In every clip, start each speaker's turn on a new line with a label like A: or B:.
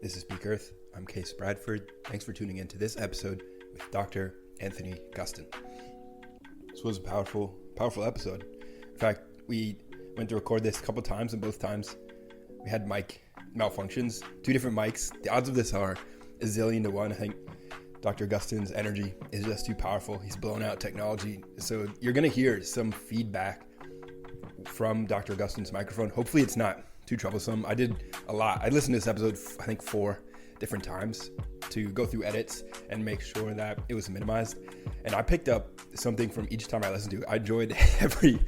A: This is Speak Earth. I'm Case Bradford. Thanks for tuning in to this episode with Dr. Anthony Gustin. This was a powerful episode. In fact, we went to record this a couple times, and both times we had mic malfunctions. 2 different mics. The odds of this are a zillion to 1. I think Dr. Gustin's energy is just too powerful. He's blown out technology. So you're going to hear some feedback from Dr. Gustin's microphone. Hopefully it's not too troublesome. I did a lot. I listened to this episode, I think 4 different times to go through edits and make sure that it was minimized. And I picked up something from each time I listened to it. I enjoyed every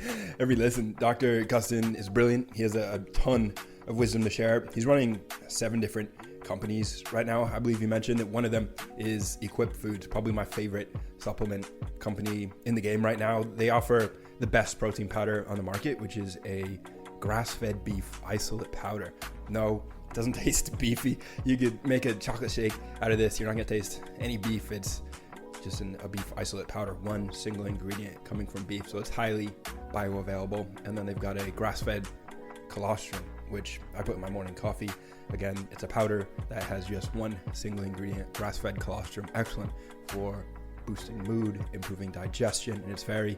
A: listen. Dr. Gustin is brilliant. He has a ton of wisdom to share. He's running 7 different companies right now. I believe you mentioned that one of them is Equip Foods, probably my favorite supplement company in the game right now. They offer the best protein powder on the market, which is a grass-fed beef isolate powder. No, it doesn't taste beefy. You could make a chocolate shake out of this. You're not gonna taste any beef. It's just a beef isolate powder, one single ingredient coming from beef. So it's highly bioavailable. And then they've got a grass-fed colostrum, which I put in my morning coffee. Again, it's a powder that has just one single ingredient, grass-fed colostrum. Excellent for boosting mood, improving digestion, and it's very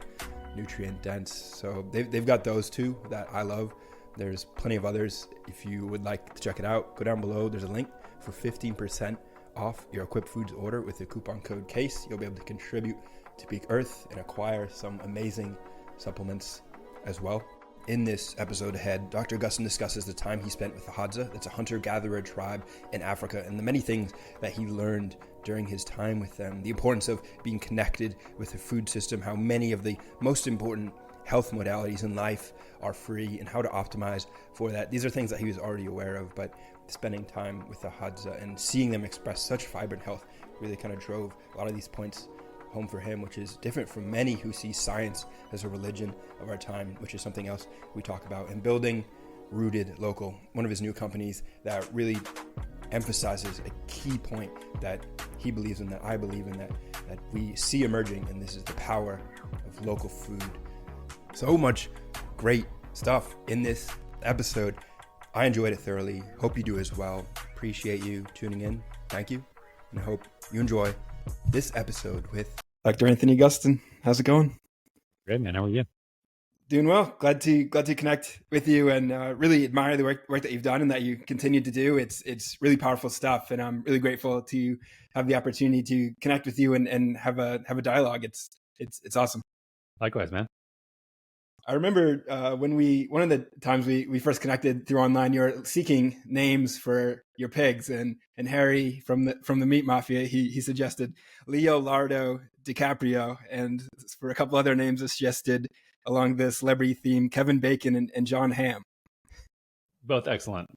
A: nutrient dense. So they've got those 2 that I love. There's plenty of others. If you would like to check it out, go down below. There's a link for 15% off your Equip Foods order with the coupon code CASE. You'll be able to contribute to Peak Earth and acquire some amazing supplements as well. In this episode ahead, Dr. Gustin discusses the time he spent with the Hadza, that's a hunter-gatherer tribe in Africa, and the many things that he learned during his time with them, the importance of being connected with the food system, how many of the most important health modalities in life are free, and how to optimize for that. These are things that he was already aware of, but spending time with the Hadza and seeing them express such vibrant health really kind of drove a lot of these points home for him, which is different from many who see science as a religion of our time, which is something else we talk about. And building rooted local, one of his new companies that really emphasizes a key point that he believes in, that I believe in, that we see emerging, and this is the power of local food. So much great stuff in this episode. I enjoyed it thoroughly. Hope you do as well. Appreciate you tuning in. Thank you. And I hope you enjoy this episode with Dr. Anthony Gustin. How's it going?
B: Great, man. How are you?
A: Doing well. Glad to connect with you, and really admire the work that you've done and that you continue to do. It's really powerful stuff, and I'm really grateful to have the opportunity to connect with you and have a dialogue. It's awesome.
B: Likewise, man.
A: I remember one of the times we first connected through online, you were seeking names for your pigs, and Harry from the Meat Mafia, he suggested Leonardo DiCaprio, and for a couple other names suggested along the celebrity theme, Kevin Bacon and John Hamm.
B: Both excellent.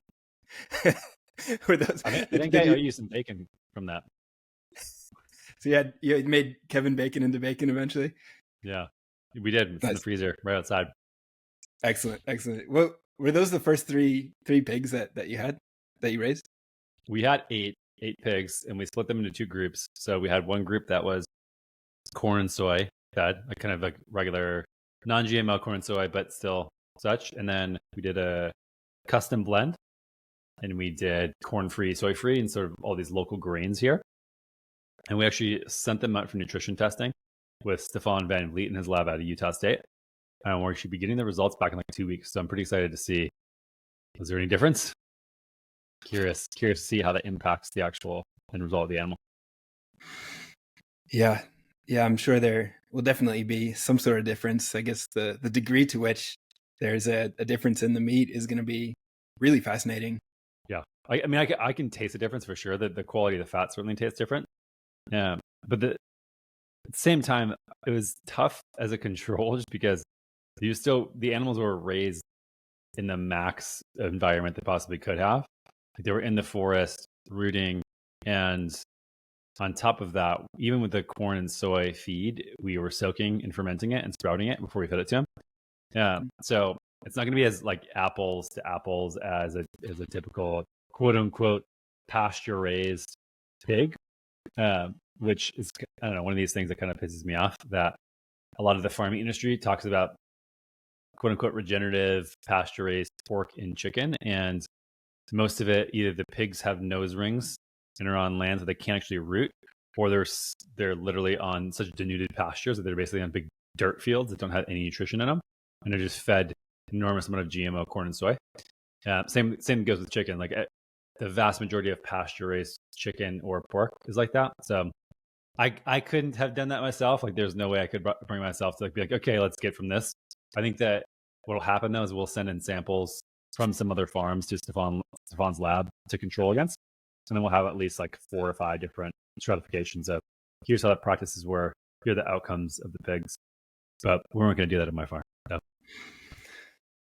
A: Were those,
B: I think I owe you some bacon from that.
A: So you had made Kevin Bacon into bacon eventually?
B: Yeah, we did. It's in the freezer right outside.
A: Excellent. Well, were those the first three pigs that you raised?
B: We had eight pigs, and we split them into 2 groups. So we had one group that was corn and soy fed, like kind of like regular non-GMO corn and soy, but still such. And then we did a custom blend, and we did corn-free, soy-free, and sort of all these local grains here. And we actually sent them out for nutrition testing with Stefan Van Vliet in his lab at Utah State. And we should be getting the results back in like 2 weeks. So I'm pretty excited to see, was there any difference? Curious to see how that impacts the actual end result of the animal.
A: Yeah, I'm sure there will definitely be some sort of difference. I guess the degree to which there's a difference in the meat is going to be really fascinating.
B: Yeah, I mean, I can taste the difference for sure. That the quality of the fat certainly tastes different. Yeah, but at the same time, it was tough as a control just because the animals were raised in the max environment they possibly could have. Like they were in the forest rooting, and on top of that, even with the corn and soy feed, we were soaking and fermenting it and sprouting it before we fed it to them. Yeah, so it's not going to be as like apples to apples as a typical quote unquote pasture raised pig, which is, I don't know, one of these things that kind of pisses me off, that a lot of the farming industry talks about quote unquote regenerative pasture raised pork and chicken, and most of it, either the pigs have nose rings and are on lands that they can't actually root, or they're literally on such denuded pastures that they're basically on big dirt fields that don't have any nutrition in them, and they're just fed an enormous amount of GMO corn and soy. Same goes with chicken. Like the vast majority of pasture raised chicken or pork is like that. So I couldn't have done that myself. Like there's no way I could bring myself to be like, okay, let's get from this. I think that what'll happen though is we'll send in samples from some other farms to Stefan's lab to control against. And then we'll have at least like 4 or 5 different stratifications of here's how the practices were, here are the outcomes of the pigs. But we weren't going to do that at my farm. So.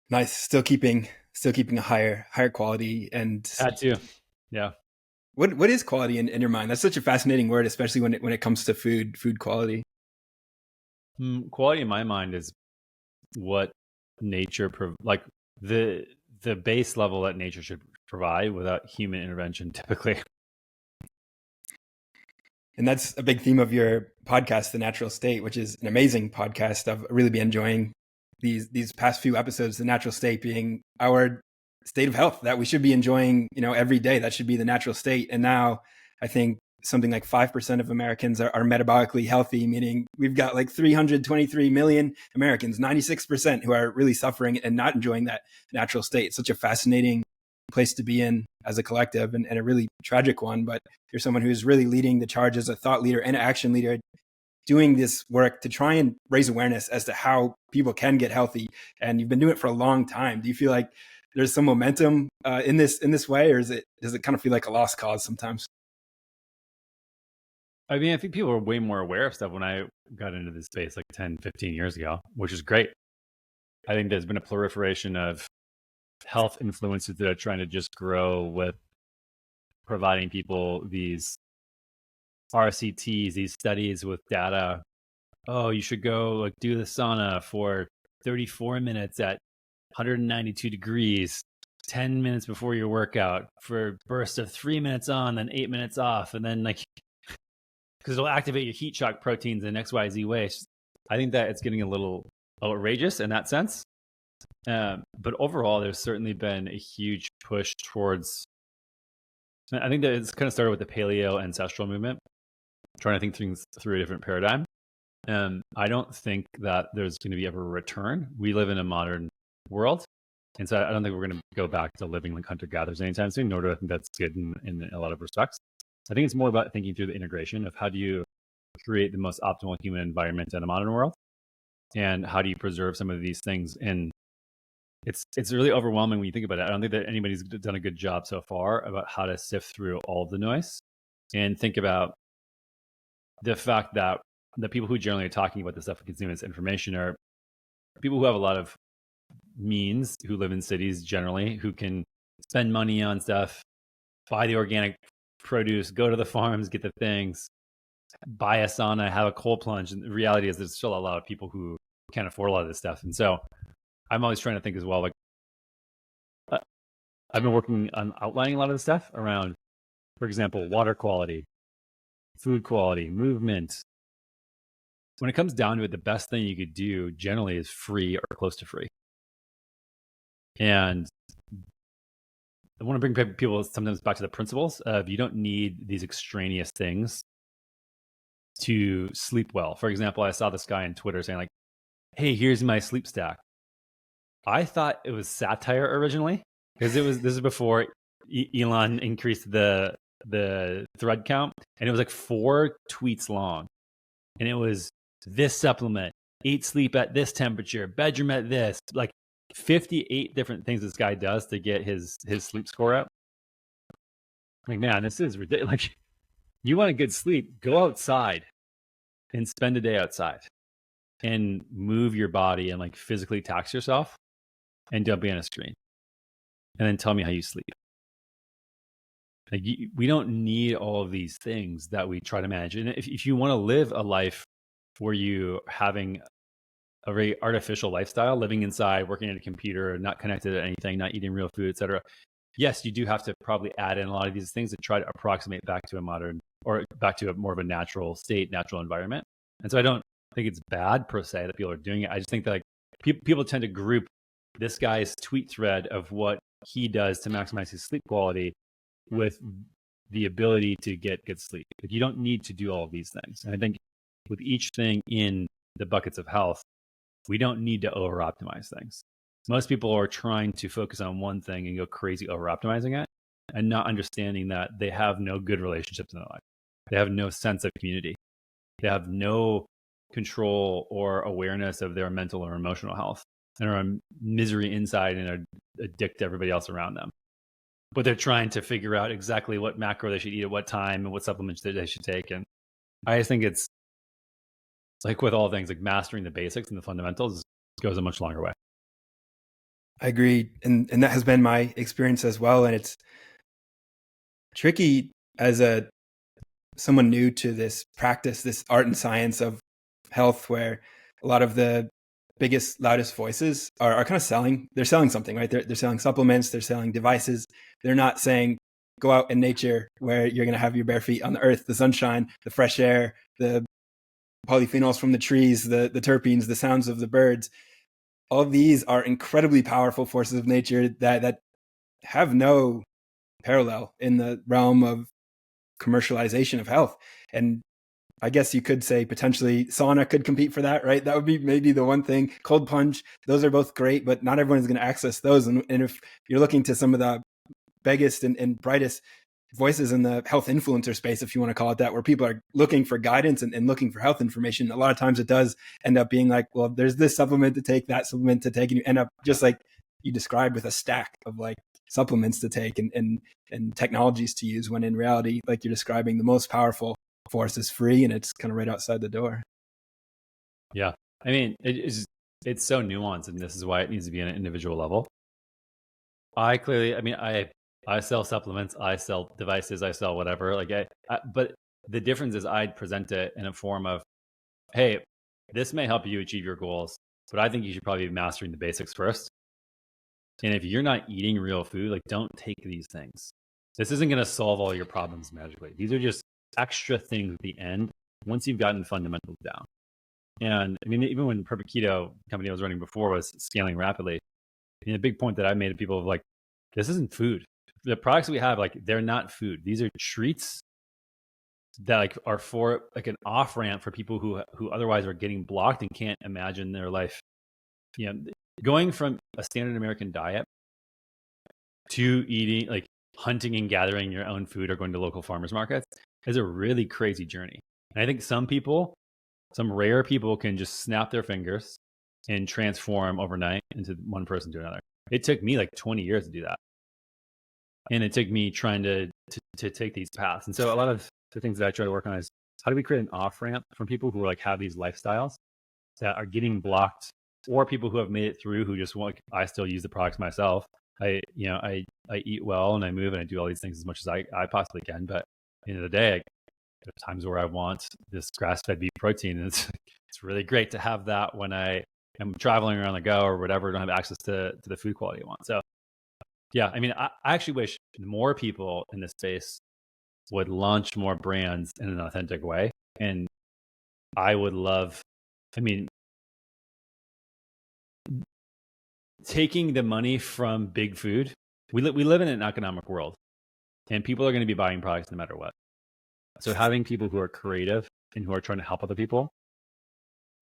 A: Nice. Still keeping a higher quality. And
B: that too. Yeah.
A: What is quality in your mind? That's such a fascinating word, especially when it comes to food quality.
B: Quality in my mind is what nature like the base level that nature should provide without human intervention, typically.
A: And that's a big theme of your podcast, The Natural State, which is an amazing podcast. I've really been enjoying these past few episodes. The natural state being our state of health that we should be enjoying, every day. That should be the natural state. And now I think something like 5% of Americans are metabolically healthy, meaning we've got like 323 million Americans, 96% who are really suffering and not enjoying that natural state. It's such a fascinating place to be in as a collective, and a really tragic one. But you're someone who is really leading the charge as a thought leader and action leader, doing this work to try and raise awareness as to how people can get healthy. And you've been doing it for a long time. Do you feel like there's some momentum in this way, or does it kind of feel like a lost cause sometimes?
B: I mean, I think people were way more aware of stuff when I got into this space like 10, 15 years ago, which is great. I think there's been a proliferation of health influencers that are trying to just grow with providing people these RCTs, these studies with data. Oh, you should go like do the sauna for 34 minutes at 192 degrees, 10 minutes before your workout for a burst of 3 minutes on, then 8 minutes off. And then like, because it'll activate your heat shock proteins in XYZ way. I think that it's getting a little outrageous in that sense. But overall, there's certainly been a huge push towards, I think that it's kind of started with the paleo ancestral movement, trying to think things through a different paradigm. I don't think that there's going to be ever a return. We live in a modern world. And so I don't think we're going to go back to living like hunter-gatherers anytime soon, nor do I think that's good in a lot of respects. I think it's more about thinking through the integration of how do you create the most optimal human environment in a modern world, and how do you preserve some of these things. And it's really overwhelming when you think about it. I don't think that anybody's done a good job so far about how to sift through all of the noise and think about the fact that the people who generally are talking about this stuff and consuming this information are people who have a lot of means, who live in cities generally, who can spend money on stuff, buy the organic produce, go to the farms, get the things, buy a sauna, have a cold plunge. And the reality is there's still a lot of people who can't afford a lot of this stuff. And so I'm always trying to think as well, like I've been working on outlining a lot of the stuff around, for example, water quality, food quality, movement. When it comes down to it, the best thing you could do generally is free or close to free. And I want to bring people sometimes back to the principles of you don't need these extraneous things to sleep well. For example, I saw this guy on Twitter saying like, hey, here's my sleep stack. I thought it was satire originally, because this is before Elon increased the thread count, and it was like 4 tweets long. And it was this supplement, eat sleep at this temperature, bedroom at this, like 58 different things this guy does to get his sleep score up. Like, man, this is ridiculous. Like, you want a good sleep, go outside and spend a day outside and move your body and like physically tax yourself, and don't be on a screen. And then tell me how you sleep. Like, we don't need all of these things that we try to manage. And if you want to live a life where you having a very artificial lifestyle, living inside, working at a computer, not connected to anything, not eating real food, etc. Yes, you do have to probably add in a lot of these things to try to approximate back to a modern, or back to a more of a natural state, natural environment. And so I don't think it's bad per se that people are doing it. I just think that like people tend to group this guy's tweet thread of what he does to maximize his sleep quality with the ability to get good sleep. Like, you don't need to do all of these things. And I think with each thing in the buckets of health, we don't need to over optimize things. Most people are trying to focus on one thing and go crazy over optimizing it, and not understanding that they have no good relationships in their life. They have no sense of community. They have no control or awareness of their mental or emotional health, and are in misery inside and are addicted to everybody else around them. But they're trying to figure out exactly what macro they should eat at what time and what supplements that they should take. And I just think it's like with all things, like mastering the basics and the fundamentals goes a much longer way.
A: I agree. And that has been my experience as well. And it's tricky as someone new to this practice, this art and science of health, where a lot of the biggest, loudest voices are kind of selling. They're selling something, right? They're selling supplements. They're selling devices. They're not saying, go out in nature where you're going to have your bare feet on the earth, the sunshine, the fresh air, the polyphenols from the trees, the terpenes, the sounds of the birds. All of these are incredibly powerful forces of nature that have no parallel in the realm of commercialization of health. And I guess you could say potentially sauna could compete for that, right? That would be maybe the one thing. Cold plunge, those are both great, but not everyone is going to access those. And if you're looking to some of the biggest and brightest voices in the health influencer space, if you want to call it that, where people are looking for guidance and looking for health information, a lot of times it does end up being like, well, there's this supplement to take, that supplement to take, and you end up just like you described with a stack of like supplements to take and technologies to use, when in reality, like you're describing, the most powerful force is free and it's kind of right outside the door.
B: Yeah. I mean, it's so nuanced, and this is why it needs to be on an individual level. I sell supplements, I sell devices, I sell whatever. But the difference is I'd present it in a form of, hey, this may help you achieve your goals, but I think you should probably be mastering the basics first. And if you're not eating real food, like, don't take these things. This isn't going to solve all your problems magically. These are just extra things at the end once you've gotten fundamentals down. And I mean, even when Perfect Keto company I was running before was scaling rapidly, a big point that I made to people of like, this isn't food. The products we have, like, they're not food. These are treats that like are for like an off ramp for people who otherwise are getting blocked and can't imagine their life. Going from a standard American diet to eating, like, hunting and gathering your own food or going to local farmers markets is a really crazy journey. And I think some rare people can just snap their fingers and transform overnight into one person to another. It took me like 20 years to do that. And it took me trying to take these paths. And so a lot of the things that I try to work on is, how do we create an off ramp from people who like have these lifestyles that are getting blocked, or people who have made it through, who just want, like, I still use the products myself. I eat well and I move and I do all these things as much as I possibly can. But at the end of the day, there's times where I want this grass-fed beef protein, and it's really great to have that when I am traveling around the go or whatever, don't have access to the food quality I want. So yeah, I mean, I actually wish more people in this space would launch more brands in an authentic way. And I would love, I mean, taking the money from big food. We live in an economic world, and people are going to be buying products no matter what. So having people who are creative and who are trying to help other people,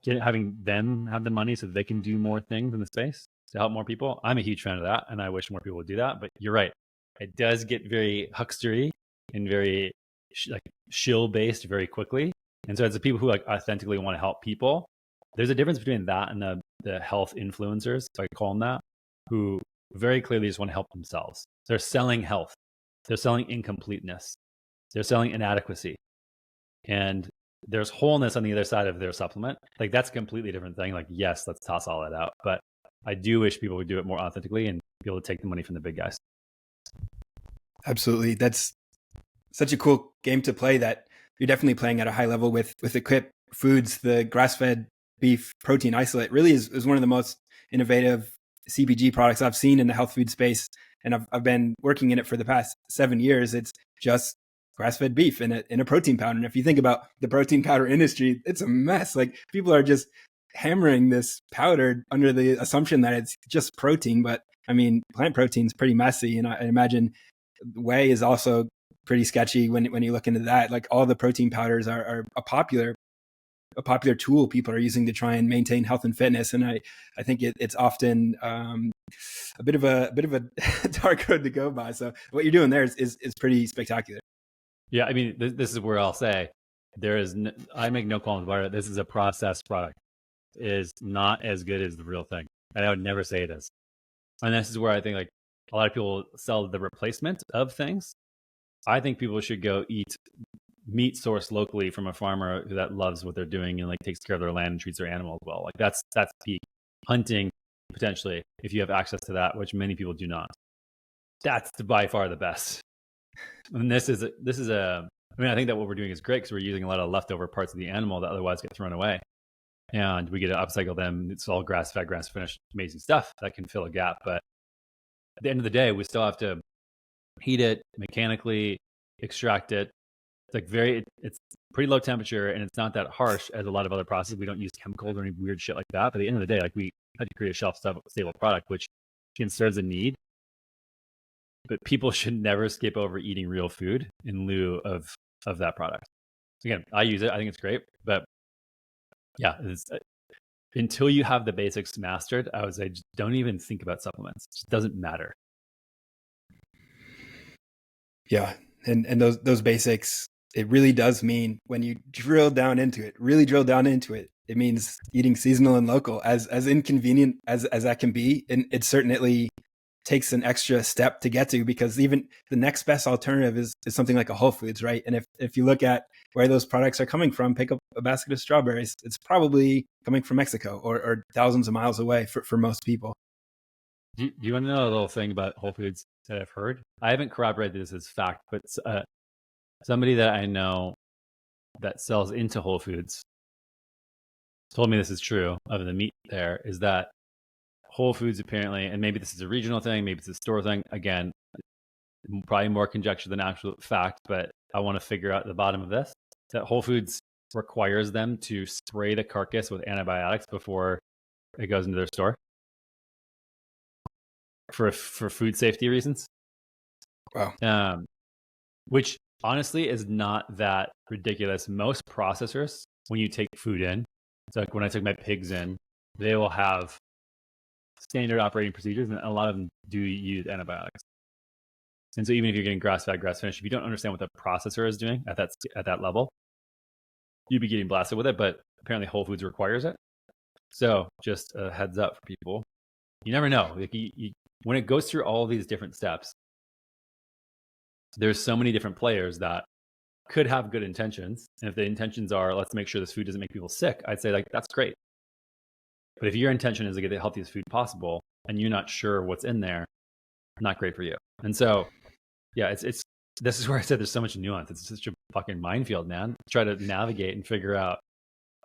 B: having them have the money so that they can do more things in the space to help more people. I'm a huge fan of that, and I wish more people would do that. But you're right. It does get very huckstery and very shill based very quickly. And so as the people who like authentically want to help people, there's a difference between that and the health influencers, if I call them that, who very clearly just want to help themselves. They're selling health. They're selling incompleteness. They're selling inadequacy. And there's wholeness on the other side of their supplement. Like, that's a completely different thing. Like, yes, let's toss all that out. But I do wish people would do it more authentically and be able to take the money from the big guys.
A: Absolutely. That's such a cool game to play that you're definitely playing at a high level with Equip Foods. The grass-fed beef protein isolate really is one of the most innovative CPG products I've seen in the health food space. And I've been working in it for the past 7 years. It's just grass-fed beef in a protein powder. And if you think about the protein powder industry, it's a mess. Like, people are just hammering this powder under the assumption that it's just protein, but I mean, plant protein's pretty messy, and I imagine whey is also pretty sketchy when you look into that. Like all the protein powders are a popular tool people are using to try and maintain health and fitness, and I think it's often a bit of a dark road to go by. So what you're doing there is pretty spectacular.
B: Yeah, I mean, this is where I'll say I make no qualms about it. This is a processed product. It is not as good as the real thing, and I would never say it is. And this is where I think like a lot of people sell the replacement of things. I think people should go eat meat sourced locally from a farmer that loves what they're doing and like takes care of their land and treats their animals well. Like that's peak hunting potentially if you have access to that, which many people do not. That's by far the best. And this is I mean, I think that what we're doing is great because we're using a lot of leftover parts of the animal that otherwise get thrown away, and we get to upcycle them. It's all grass fed, grass finished, amazing stuff that can fill a gap. But at the end of the day, we still have to heat it mechanically, extract it. It's pretty low temperature, and it's not that harsh as a lot of other processes. We don't use chemicals or any weird shit like that. But at the end of the day, like we had to create a shelf stable product, which serves a need. But people should never skip over eating real food in lieu of that product. Again, I use it. I think it's great. But yeah, until you have the basics mastered, I would say just don't even think about supplements. It just doesn't matter.
A: Yeah. And those basics, it really does mean when you drill down into it, it means eating seasonal and local, as inconvenient as that can be. And it certainly takes an extra step to get to, because even the next best alternative is something like a Whole Foods, right? And if you look at where those products are coming from, pick up a basket of strawberries, it's probably coming from Mexico or thousands of miles away for most people.
B: Do you want to know a little thing about Whole Foods that I've heard? I haven't corroborated this as fact, but somebody that I know that sells into Whole Foods told me this is true of the meat there, is that Whole Foods apparently, and maybe this is a regional thing, maybe it's a store thing, again, probably more conjecture than actual fact, but I want to figure out the bottom of this, that Whole Foods requires them to spray the carcass with antibiotics before it goes into their store for food safety reasons.
A: Wow.
B: Which honestly is not that ridiculous. Most processors, when you take food in, it's like when I took my pigs in, they will have standard operating procedures, and a lot of them do use antibiotics. And so even if you're getting grass-fed, grass-finished, if you don't understand what the processor is doing at that level, you'd be getting blasted with it. But apparently Whole Foods requires it. So just a heads up for people. You never know. Like when it goes through all these different steps, there's so many different players that could have good intentions. And if the intentions are, let's make sure this food doesn't make people sick, I'd say like, that's great. But if your intention is to get the healthiest food possible and you're not sure what's in there, not great for you. And so, yeah, this is where I said there's so much nuance. It's such a fucking minefield, man. Try to navigate and figure out,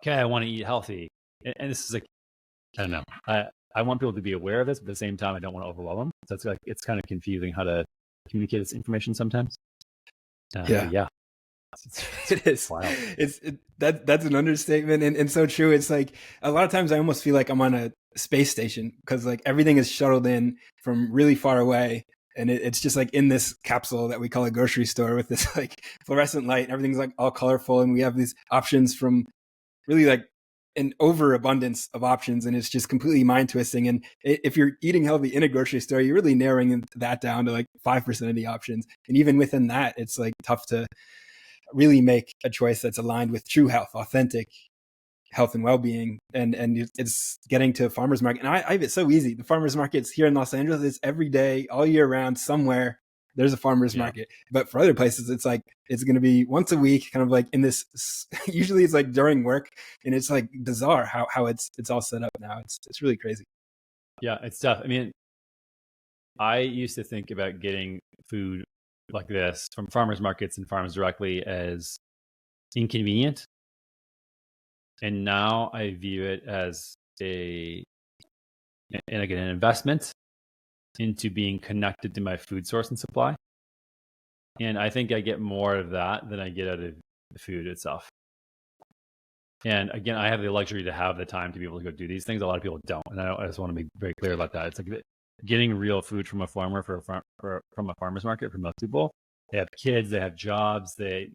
B: okay, I want to eat healthy. And this is like, I don't know. I want people to be aware of this, but at the same time, I don't want to overwhelm them. So it's kind of confusing how to communicate this information sometimes. Yeah.
A: It is.
B: Wild.
A: That's an understatement, and so true. It's like a lot of times I almost feel like I'm on a space station, because like everything is shuttled in from really far away, and it's just like in this capsule that we call a grocery store with this like fluorescent light, and everything's like all colorful, and we have these options from really like an overabundance of options, and it's just completely mind twisting. And if you're eating healthy in a grocery store, you're really narrowing that down to like 5% of the options, and even within that, it's like tough to really make a choice that's aligned with true health, authentic health and well-being. And it's getting to a farmer's market. And I have it so easy. The farmer's markets here in Los Angeles, it's every day, all year round, somewhere there's a farmer's market. But for other places, it's like, it's going to be once a week, kind of like in this, usually it's like during work, and it's like bizarre how it's all set up now. It's really crazy.
B: Yeah, it's tough. I mean, I used to think about getting food like this from farmers markets and farms directly as inconvenient. And now I view it as an investment into being connected to my food source and supply. And I think I get more of that than I get out of the food itself. And again, I have the luxury to have the time to be able to go do these things. A lot of people don't. And I just want to be very clear about that. It's like getting real food from a farmer from a farmer's market for most people. They have kids, they have jobs, they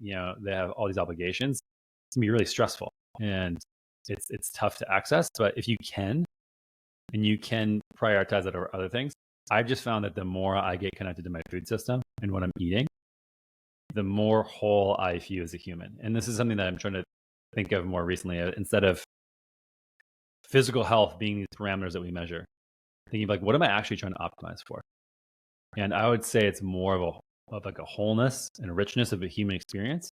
B: have all these obligations. It can be really stressful, and it's tough to access. But if you can, and you can prioritize that over other things, I've just found that the more I get connected to my food system and what I'm eating, the more whole I feel as a human. And this is something that I'm trying to think of more recently, instead of physical health being these parameters that we measure, thinking like, what am I actually trying to optimize for? And I would say it's more of like a wholeness and a richness of a human experience,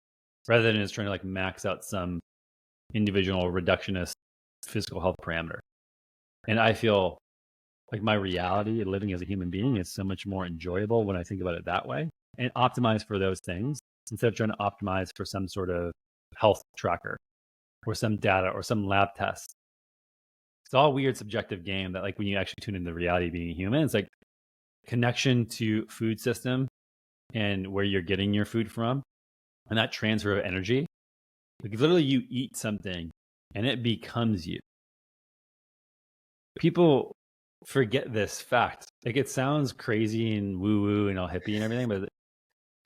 B: rather than just trying to like max out some individual reductionist physical health parameter. And I feel like my reality living as a human being is so much more enjoyable when I think about it that way, and optimize for those things instead of trying to optimize for some sort of health tracker or some data or some lab test. It's all weird subjective game that, like, when you actually tune into the reality of being a human, it's like connection to food system and where you're getting your food from, and that transfer of energy. Like, literally you eat something and it becomes you. People forget this fact. Like, it sounds crazy and woo woo and all hippie and everything, but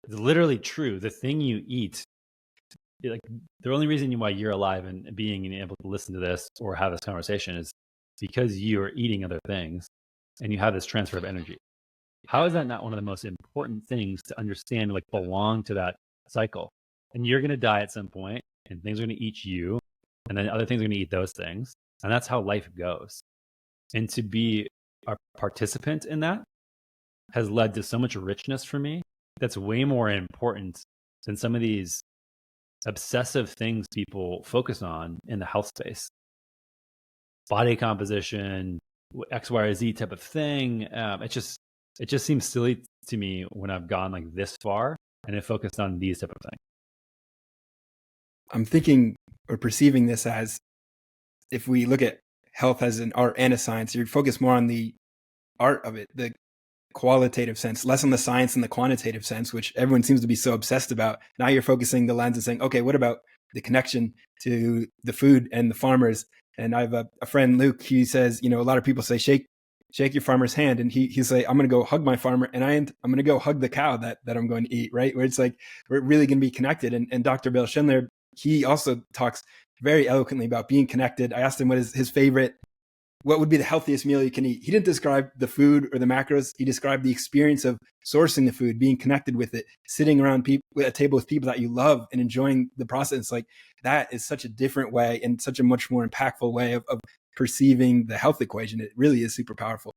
B: it's literally true. The thing you eat, like, the only reason why you're alive and being and able to listen to this or have this conversation is because you are eating other things and you have this transfer of energy. How is that not one of the most important things to understand, like, belong to that cycle? And you're going to die at some point, and things are going to eat you, and then other things are going to eat those things. And that's how life goes. And to be a participant in that has led to so much richness for me that's way more important than some of these obsessive things people focus on in the health space. Body composition, X, Y, or Z type of thing. It just seems silly to me when I've gone like this far and have focused on these type of things.
A: I'm thinking or perceiving this as, if we look at health as an art and a science, you're focused more on the art of it, the qualitative sense, less on the science and the quantitative sense, which everyone seems to be so obsessed about. Now you're focusing the lens and saying, okay, what about the connection to the food and the farmers? And I have a friend, Luke, he says, a lot of people say, shake your farmer's hand. And he's like, I'm going to go hug my farmer, and I'm going to go hug the cow that I'm going to eat, right? Where it's like, we're really going to be connected. And Dr. Bill Schindler, he also talks very eloquently about being connected. I asked him what is his favorite, what would be the healthiest meal you can eat. He didn't describe the food or the macros. He described the experience of sourcing the food, being connected with it, sitting around at a table with people that you love and enjoying the process. Like, that is such a different way and such a much more impactful way of perceiving the health equation. It really is super powerful.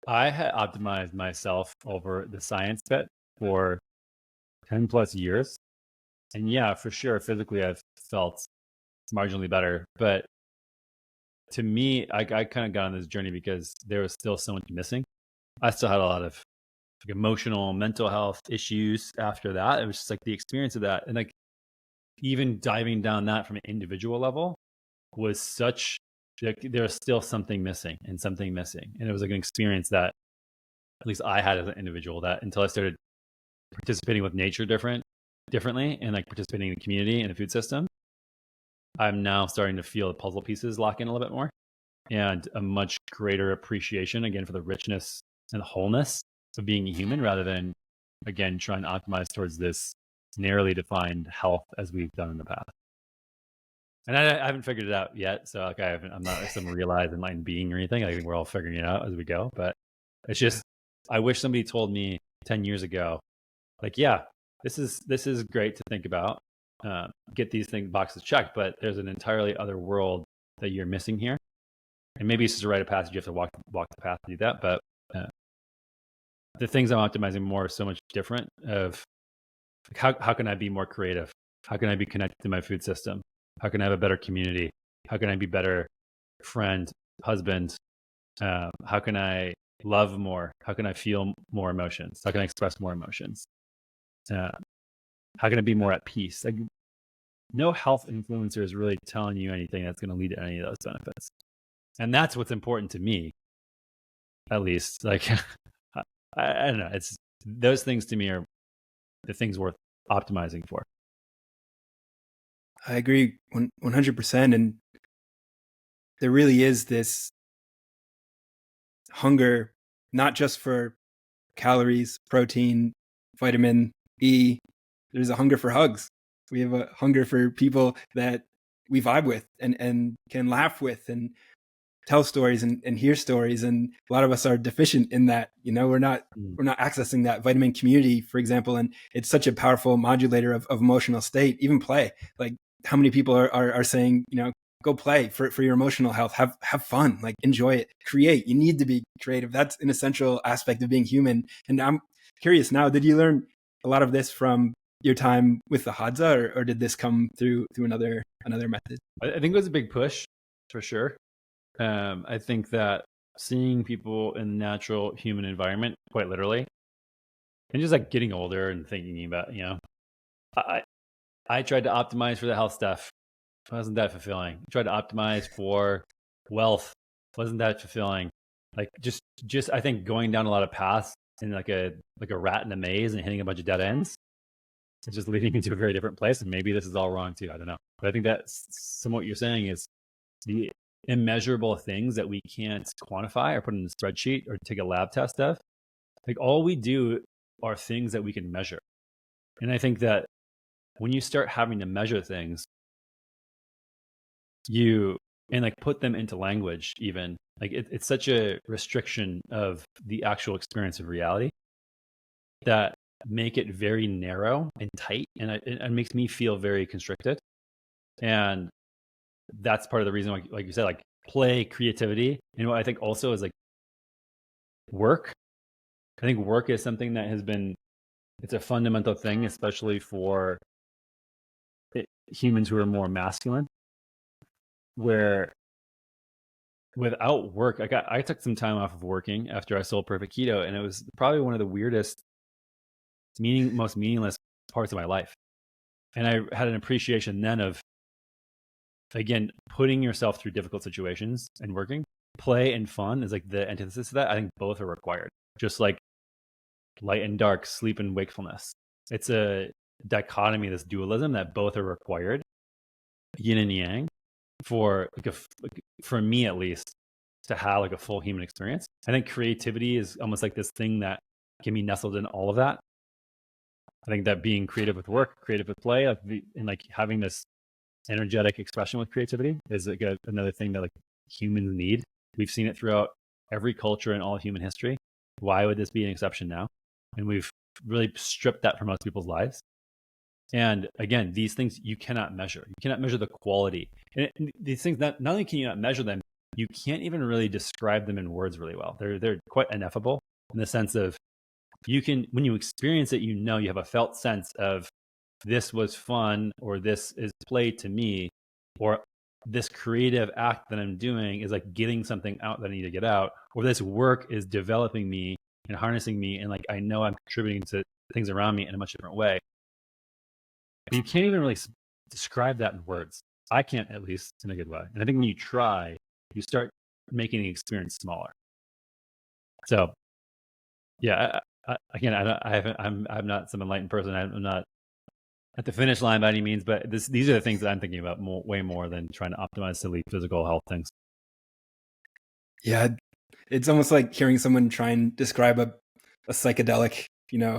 B: I had optimized myself over the science bit for 10 plus years. And yeah, for sure, physically I've felt marginally better. But to me, I kind of got on this journey because there was still so much missing. I still had a lot of like emotional, mental health issues after that. It was just like the experience of that. And like, even diving down that from an individual level was such, like, there was still something missing. And it was like an experience that at least I had as an individual, that until I started participating with nature differently and like participating in the community and the food system, I'm now starting to feel the puzzle pieces lock in a little bit more, and a much greater appreciation again for the richness and the wholeness of being a human, rather than, again, trying to optimize towards this narrowly defined health as we've done in the past. And I haven't figured it out yet. So like, I'm not like some realized enlightened being or anything. I think we're all figuring it out as we go. But it's just, I wish somebody told me 10 years ago, like, yeah, this is great to think about. Get these boxes checked, but there's an entirely other world that you're missing here. And maybe it's just a rite of passage. You have to walk the path to do that. But the things I'm optimizing more are so much different. Of like, how can I be more creative? How can I be connected to my food system? How can I have a better community? How can I be better friend, husband? How can I love more? How can I feel more emotions? How can I express more emotions? How can I be more at peace? Like, no health influencer is really telling you anything that's going to lead to any of those benefits. And that's what's important to me, at least. Like, I don't know. It's those things to me are the things worth optimizing for.
A: I agree 100%. And there really is this, hunger, not just for calories, protein, vitamin E. There's a hunger for hugs. We have a hunger for people that we vibe with and can laugh with and tell stories and hear stories. And a lot of us are deficient in that. We're not accessing that vitamin community, for example. And it's such a powerful modulator of emotional state, even play. Like, how many people are saying, go play for your emotional health, have fun, like enjoy it, create. You need to be creative. That's an essential aspect of being human. And I'm curious now, did you learn a lot of this from your time with the Hadza, or did this come through another method?
B: I think it was a big push for sure. I think that seeing people in the natural human environment, quite literally, and just like getting older and thinking about, I tried to optimize for the health stuff. Wasn't that fulfilling? I tried to optimize for wealth. Wasn't that fulfilling? Like just I think going down a lot of paths in like a rat in a maze and hitting a bunch of dead ends. It's just leading me to a very different place. And maybe this is all wrong too. I don't know. But I think that some of what you're saying is the immeasurable things that we can't quantify or put in a spreadsheet or take a lab test of. Like, all we do are things that we can measure. And I think that when you start having to measure things, and like put them into language, even like it's such a restriction of the actual experience of reality that make it very narrow and tight, and it makes me feel very constricted. And that's part of the reason, like you said, like play, creativity. And what I think also is like work. I think work is something that it's a fundamental thing, especially for humans who are more masculine, where without work, I took some time off of working after I sold Perfect Keto, and it was probably one of the weirdest, most meaningless parts of my life. And I had an appreciation then of, again, putting yourself through difficult situations and working. Play and fun is like the antithesis of that. I think both are required, just like light and dark, sleep and wakefulness. It's a dichotomy, this dualism, that both are required, yin and yang, for for me at least, to have like a full human experience. I think creativity is almost like this thing that can be nestled in all of that. I think that being creative with work, creative with play, and like having this energetic expression with creativity is like another thing that like humans need. We've seen it throughout every culture in all of human history. Why would this be an exception now? And we've really stripped that from most people's lives. And again, these things you cannot measure. You cannot measure the quality. And these things, not only can you not measure them, you can't even really describe them in words really well. They're quite ineffable in the sense of, when you experience it, you have a felt sense of, this was fun, or this is play to me, or this creative act that I'm doing is like getting something out that I need to get out, or this work is developing me and harnessing me, and like I know I'm contributing to things around me in a much different way. But you can't even really describe that in words. I can't, at least in a good way. And I think when you try, you start making the experience smaller. So, yeah, I'm not some enlightened person. I'm not at the finish line by any means, but these are the things that I'm thinking about way more than trying to optimize silly physical health things.
A: Yeah, it's almost like hearing someone try and describe a psychedelic,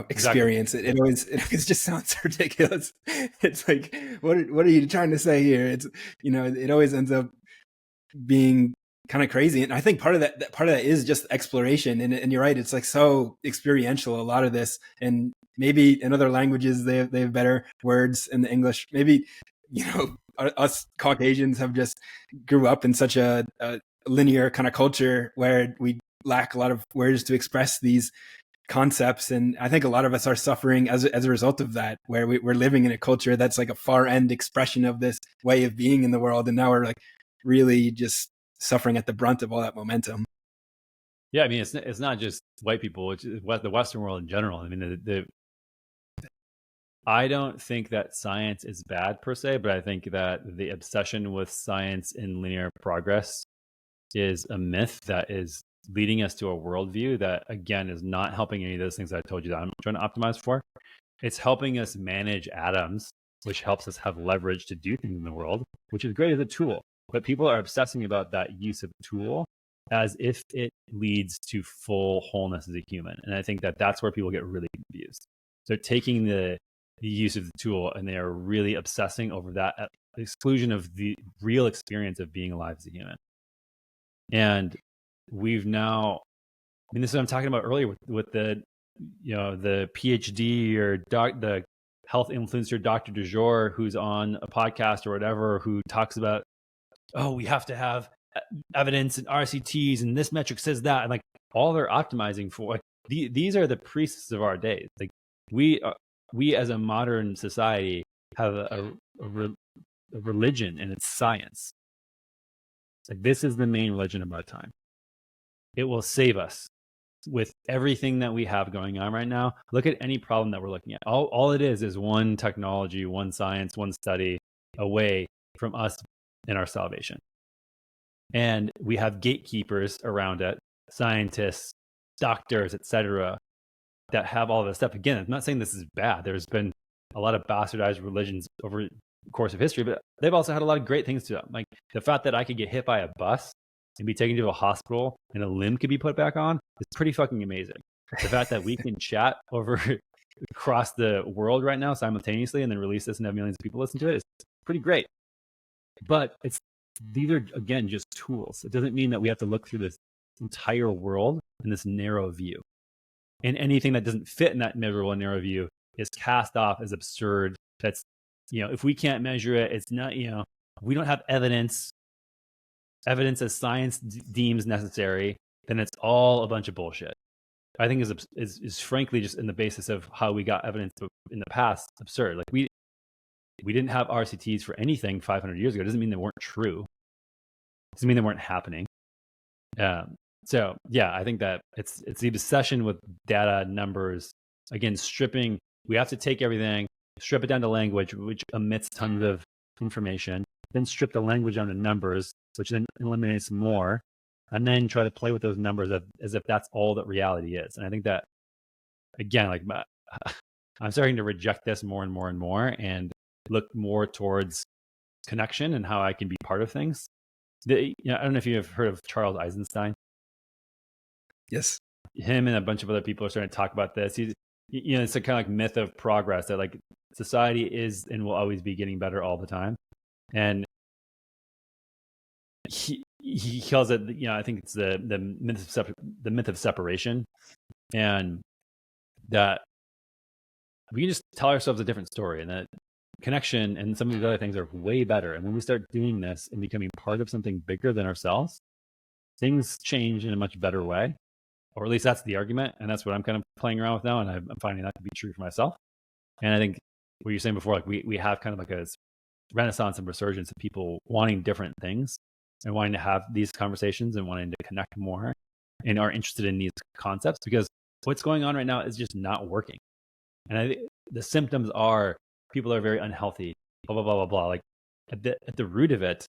A: experience.
B: Exactly.
A: It always just sounds ridiculous. It's like, what are you trying to say here? It's, it always ends up being kind of crazy. And I think part of that is just exploration. And you're right, it's like so experiential, a lot of this. And maybe in other languages they have better words in the English. Maybe, us Caucasians have just grew up in such a linear kind of culture where we lack a lot of words to express these concepts. And I think a lot of us are suffering as a result of that, where we're living in a culture that's like a far end expression of this way of being in the world. And now we're like really just suffering at the brunt of all that momentum.
B: Yeah, I mean, it's not just white people, it's the Western world in general. I mean, I don't think that science is bad per se, but I think that the obsession with science and linear progress is a myth that is leading us to a worldview that, again, is not helping any of those things that I told you that I'm trying to optimize for. It's helping us manage atoms, which helps us have leverage to do things in the world, which is great as a tool. But people are obsessing about that use of tool as if it leads to full wholeness as a human. And I think that that's where people get really confused. They're taking the use of the tool and they are really obsessing over that at the exclusion of the real experience of being alive as a human. And we've now, I mean, this is what I'm talking about earlier with the, the PhD or the health influencer, Dr. Du jour, who's on a podcast or whatever, who talks about, oh, we have to have evidence and RCTs and this metric says that. And like all they're optimizing for, like, these are the priests of our days. Like we as a modern society have a religion and it's science. It's like, this is the main religion of our time. It will save us with everything that we have going on right now. Look at any problem that we're looking at. All it is one technology, one science, one study away from us and our salvation. And we have gatekeepers around it, scientists, doctors, etc., that have all this stuff. Again, I'm not saying this is bad. There's been a lot of bastardized religions over the course of history, but they've also had a lot of great things to them. Like the fact that I could get hit by a bus and be taken to a hospital and a limb could be put back on is pretty fucking amazing. The fact that we can chat over across the world right now simultaneously and then release this and have millions of people listen to it is pretty great. But these are, again, just tools. It doesn't mean that we have to look through this entire world in this narrow view. And anything that doesn't fit in that miserable narrow view is cast off as absurd. That's, if we can't measure it, it's not, we don't have evidence as science deems necessary, then it's all a bunch of bullshit. I think is frankly just in the basis of how we got evidence in the past absurd. Like we didn't have RCTs for anything 500 years ago. It doesn't mean they weren't true. It doesn't mean they weren't happening. So yeah, I think that it's the obsession with data, numbers. Again, stripping. We have to take everything, strip it down to language, which omits tons of information. Then strip the language down to numbers, which then eliminates more, and then try to play with those numbers as if that's all that reality is. And I think that, again, like I'm starting to reject this more and more and more, and look more towards connection and how I can be part of things. I don't know if you have heard of Charles Eisenstein.
A: Yes.
B: Him and a bunch of other people are starting to talk about this. It's a kind of like myth of progress that like society is and will always be getting better all the time. And he calls it, I think it's the myth of separation, and that we can just tell ourselves a different story, and that connection and some of these other things are way better. And when we start doing this and becoming part of something bigger than ourselves, things change in a much better way, or at least that's the argument. And that's what I'm kind of playing around with now. And I'm finding that to be true for myself. And I think what you're saying before, like we have kind of like a renaissance and resurgence of people wanting different things and wanting to have these conversations and wanting to connect more and are interested in these concepts, because what's going on right now is just not working. And I think the symptoms are people are very unhealthy, blah, blah, blah, blah, blah. Like at the root of it,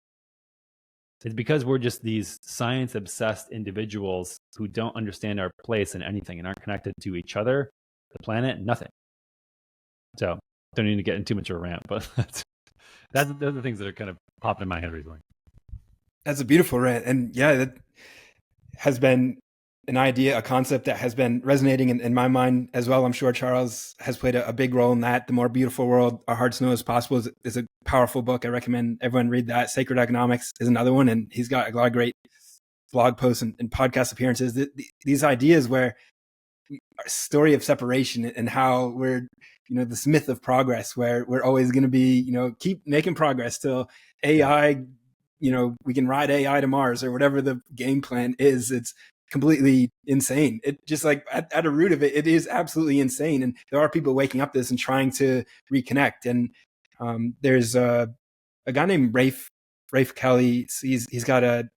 B: it's because we're just these science obsessed individuals who don't understand our place in anything and aren't connected to each other, the planet, nothing. So don't need to get into too much of a rant, but those are the things that are kind of popping in my head recently.
A: That's a beautiful rant. And yeah, that has been an idea, a concept that has been resonating in my mind as well. I'm sure Charles has played a big role in that. The More Beautiful World Our Hearts Know is Possible is a powerful book. I recommend everyone read that. Sacred Economics is another one. And he's got a lot of great blog posts and podcast appearances. These ideas where our story of separation and how we're, this myth of progress where we're always going to be, keep making progress till AI, we can ride AI to Mars or whatever the game plan is. It's completely insane. It just like at a root of it, it is absolutely insane. And there are people waking up to this and trying to reconnect. And there's a guy named Rafe Kelly. He's got a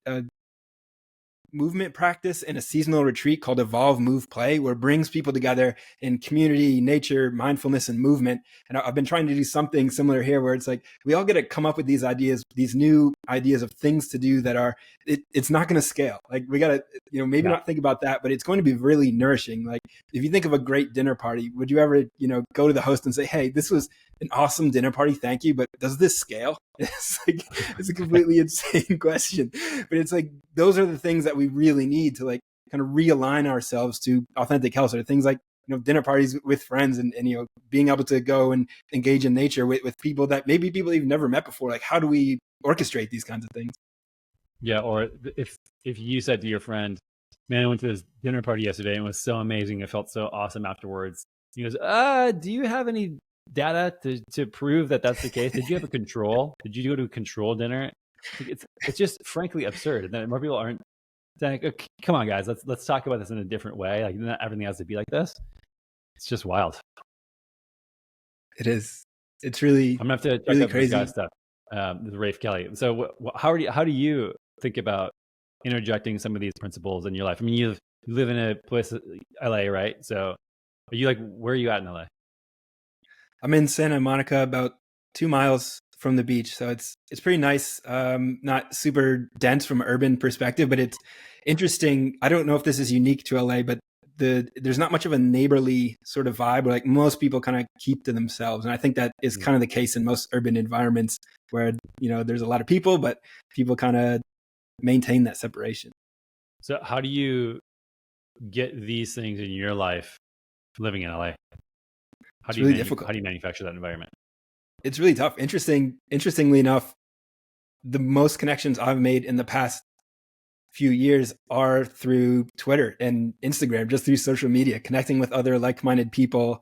A: movement practice and a seasonal retreat called Evolve, Move, Play, where it brings people together in community, nature, mindfulness, and movement. And I've been trying to do something similar here where it's like, we all get to come up with these ideas, these new ideas of things to do that are, it's not going to scale. Like we got to, maybe not think about that, but it's going to be really nourishing. Like if you think of a great dinner party, would you ever, go to the host and say, hey, this was an awesome dinner party. Thank you. But does this scale? It's like, it's a completely insane question, but it's like, those are the things that we really need to like kind of realign ourselves to authentic health. Or things like, dinner parties with friends, and being able to go and engage in nature with people that maybe people you've never met before. Like, how do we orchestrate these kinds of things?
B: Yeah. Or if you said to your friend, man, I went to this dinner party yesterday and it was so amazing. I felt so awesome afterwards. He goes, do you have any data to prove that that's the case? Did you have a control? Did you go to a control dinner? It's just frankly absurd. And then more people aren't saying, okay, come on, guys, let's talk about this in a different way. Like, not everything has to be like this. It's just wild.
A: It is. It's really,
B: I'm gonna have to check
A: really
B: out this
A: crazy.
B: guy's stuff. The Rafe Kelly. So how do you think about interjecting some of these principles in your life? I mean, you live in a place, LA, right? So are you like, where are you at in LA?
A: I'm in Santa Monica, about 2 miles from the beach. So it's pretty nice. Not super dense from an urban perspective, but it's interesting. I don't know if this is unique to LA, but there's not much of a neighborly sort of vibe where like most people kind of keep to themselves. And I think that is kind of the case in most urban environments where, there's a lot of people, but people kind of maintain that separation.
B: So how do you get these things in your life living in LA?
A: It's really difficult.
B: How do you manufacture that environment?
A: It's really tough. Interestingly enough, the most connections I've made in the past few years are through Twitter and Instagram, just through social media, connecting with other like-minded people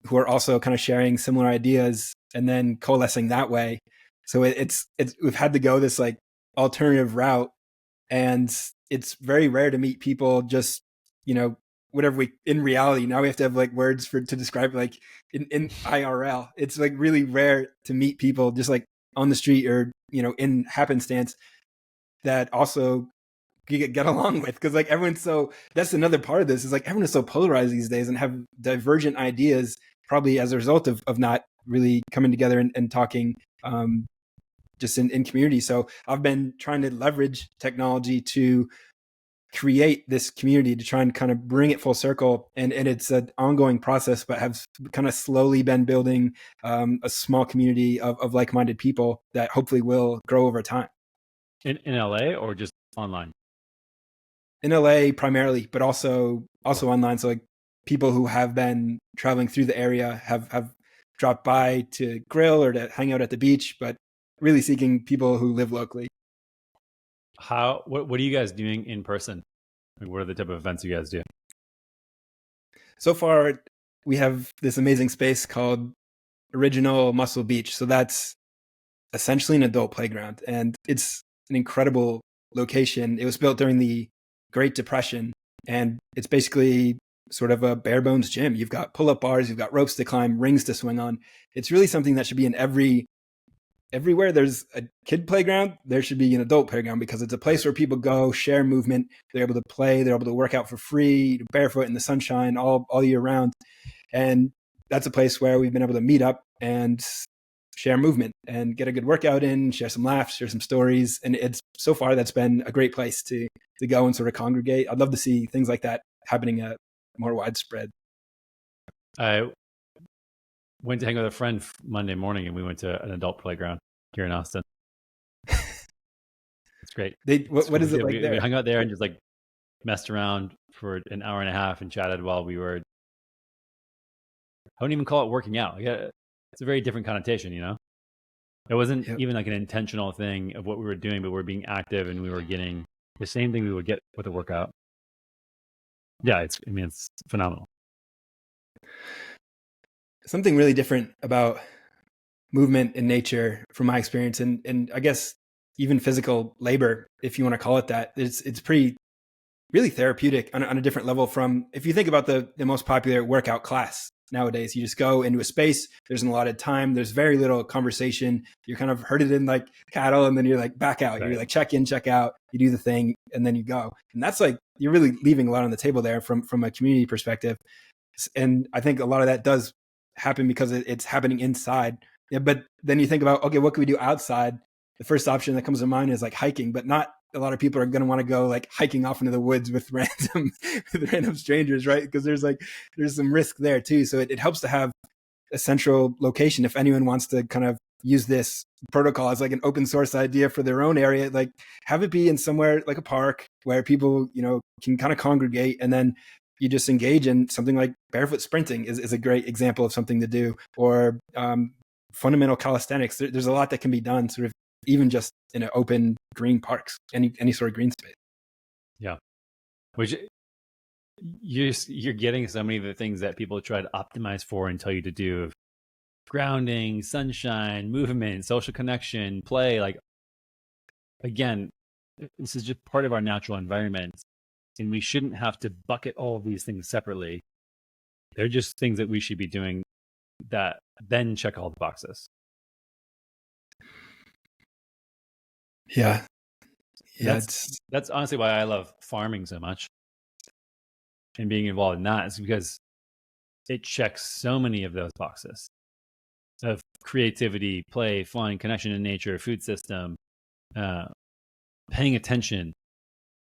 A: who are also kind of sharing similar ideas and then coalescing that way. So it's we've had to go this like alternative route, and it's very rare to meet people just, whatever we, in reality, now we have to have like words to describe, like in IRL. It's like really rare to meet people just like on the street or, in happenstance that also you get along with. Cause like that's another part of this, is like everyone is so polarized these days and have divergent ideas, probably as a result of not really coming together and talking, just in community. So I've been trying to leverage technology to create this community, to try and kind of bring it full circle. And it's an ongoing process, but have kind of slowly been building a small community of like-minded people that hopefully will grow over time.
B: In LA or just online?
A: In LA primarily, but also online. So like people who have been traveling through the area have dropped by to grill or to hang out at the beach, but really seeking people who live locally.
B: What are you guys doing in person? Like, what are the type of events you guys do?
A: So far, we have this amazing space called Original Muscle Beach. So that's essentially an adult playground, and it's an incredible location. It was built during the Great Depression, and it's basically sort of a bare bones gym. You've got pull-up bars, you've got ropes to climb, rings to swing on. It's really something that should be in everywhere there's a kid playground, there should be an adult playground, because it's a place where people go, share movement, they're able to play, they're able to work out for free, barefoot in the sunshine all year round. And that's a place where we've been able to meet up and share movement and get a good workout in, share some laughs, share some stories. And it's so far that's been a great place to go and sort of congregate. I'd love to see things like that happening more widespread.
B: I went to hang with a friend Monday morning, and we went to an adult playground here in Austin. It's great.
A: What is it like there?
B: We hung out there and just like messed around for an hour and a half and chatted while we were, I wouldn't even call it working out. It's a very different connotation, It wasn't even like an intentional thing of what we were doing, but we're being active and we were getting the same thing we would get with a workout. Yeah, it's phenomenal. Something
A: really different about movement in nature, from my experience, and I guess even physical labor, if you want to call it that, it's pretty really therapeutic on a different level. From, if you think about the most popular workout class nowadays, you just go into a space, there's an allotted time, there's very little conversation, you're kind of herded in like cattle, and then you're like back out, right. You're like check in, check out, you do the thing, and then you go. And that's like, you're really leaving a lot on the table there from a community perspective. And I think a lot of that does happen because it's happening inside. Yeah, but then you think about, okay, what can we do outside? The first option that comes to mind is like hiking, but not a lot of people are going to want to go like hiking off into the woods with random strangers, right? Because there's some risk there too. So it helps to have a central location if anyone wants to kind of use this protocol as like an open source idea for their own area, like have it be in somewhere like a park where people, can kind of congregate, and then you just engage in something like barefoot sprinting is a great example of something to do, or fundamental calisthenics. There's a lot that can be done sort of even just in an open green parks, any sort of green space.
B: Yeah. Which you're getting so many of the things that people try to optimize for and tell you to do: grounding, sunshine, movement, social connection, play. Like, again, this is just part of our natural environment, and we shouldn't have to bucket all of these things separately. They're just things that we should be doing that then check all the boxes.
A: Yeah.
B: That's honestly why I love farming so much and being involved in that, is because it checks so many of those boxes of creativity, play, fun, connection to nature, food system, paying attention,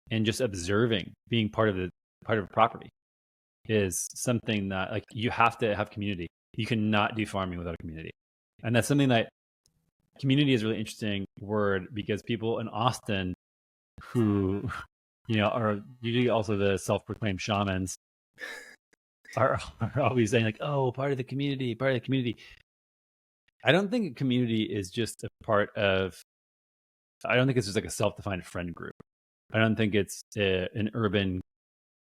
B: and just observing, being part of a property is something that, like, you have to have community. You cannot do farming without a community. And that's something that community is a really interesting word, because people in Austin who, are usually also the self-proclaimed shamans are always saying like, oh, part of the community. I don't think a community is just I don't think it's just like a self-defined friend group. I don't think it's an urban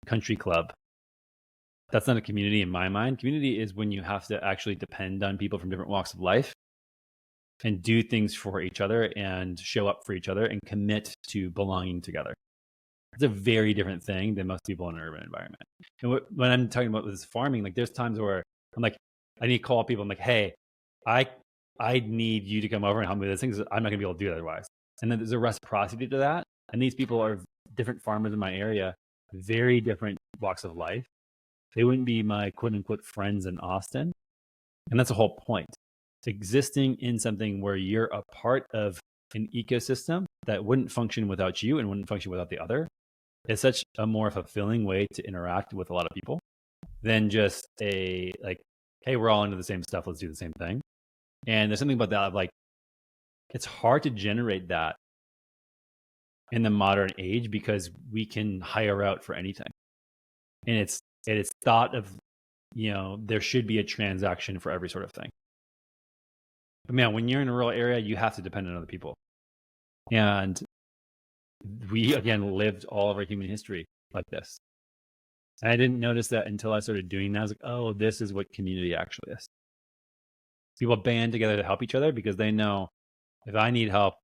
B: country club. That's not a community in my mind. Community is when you have to actually depend on people from different walks of life and do things for each other and show up for each other and commit to belonging together. It's a very different thing than most people in an urban environment. And when I'm talking about this farming, like, there's times where I'm like, I need to call people. I'm like, hey, I need you to come over and help me with this thing, because I'm not gonna be able to do it otherwise. And then there's a reciprocity to that. And these people are different farmers in my area, very different walks of life. They wouldn't be my quote unquote friends in Austin. And that's the whole point. It's existing in something where you're a part of an ecosystem that wouldn't function without you and wouldn't function without the other. It's such a more fulfilling way to interact with a lot of people than just a, like, hey, we're all into the same stuff, let's do the same thing. And there's something about that of, like, it's hard to generate that in the modern age because we can hire out for anything. And it's thought of, there should be a transaction for every sort of thing. But man, when you're in a rural area, you have to depend on other people. And we, again, lived all of our human history like this. And I didn't notice that until I started doing that. I was like, oh, this is what community actually is. People band together to help each other because they know if I need help,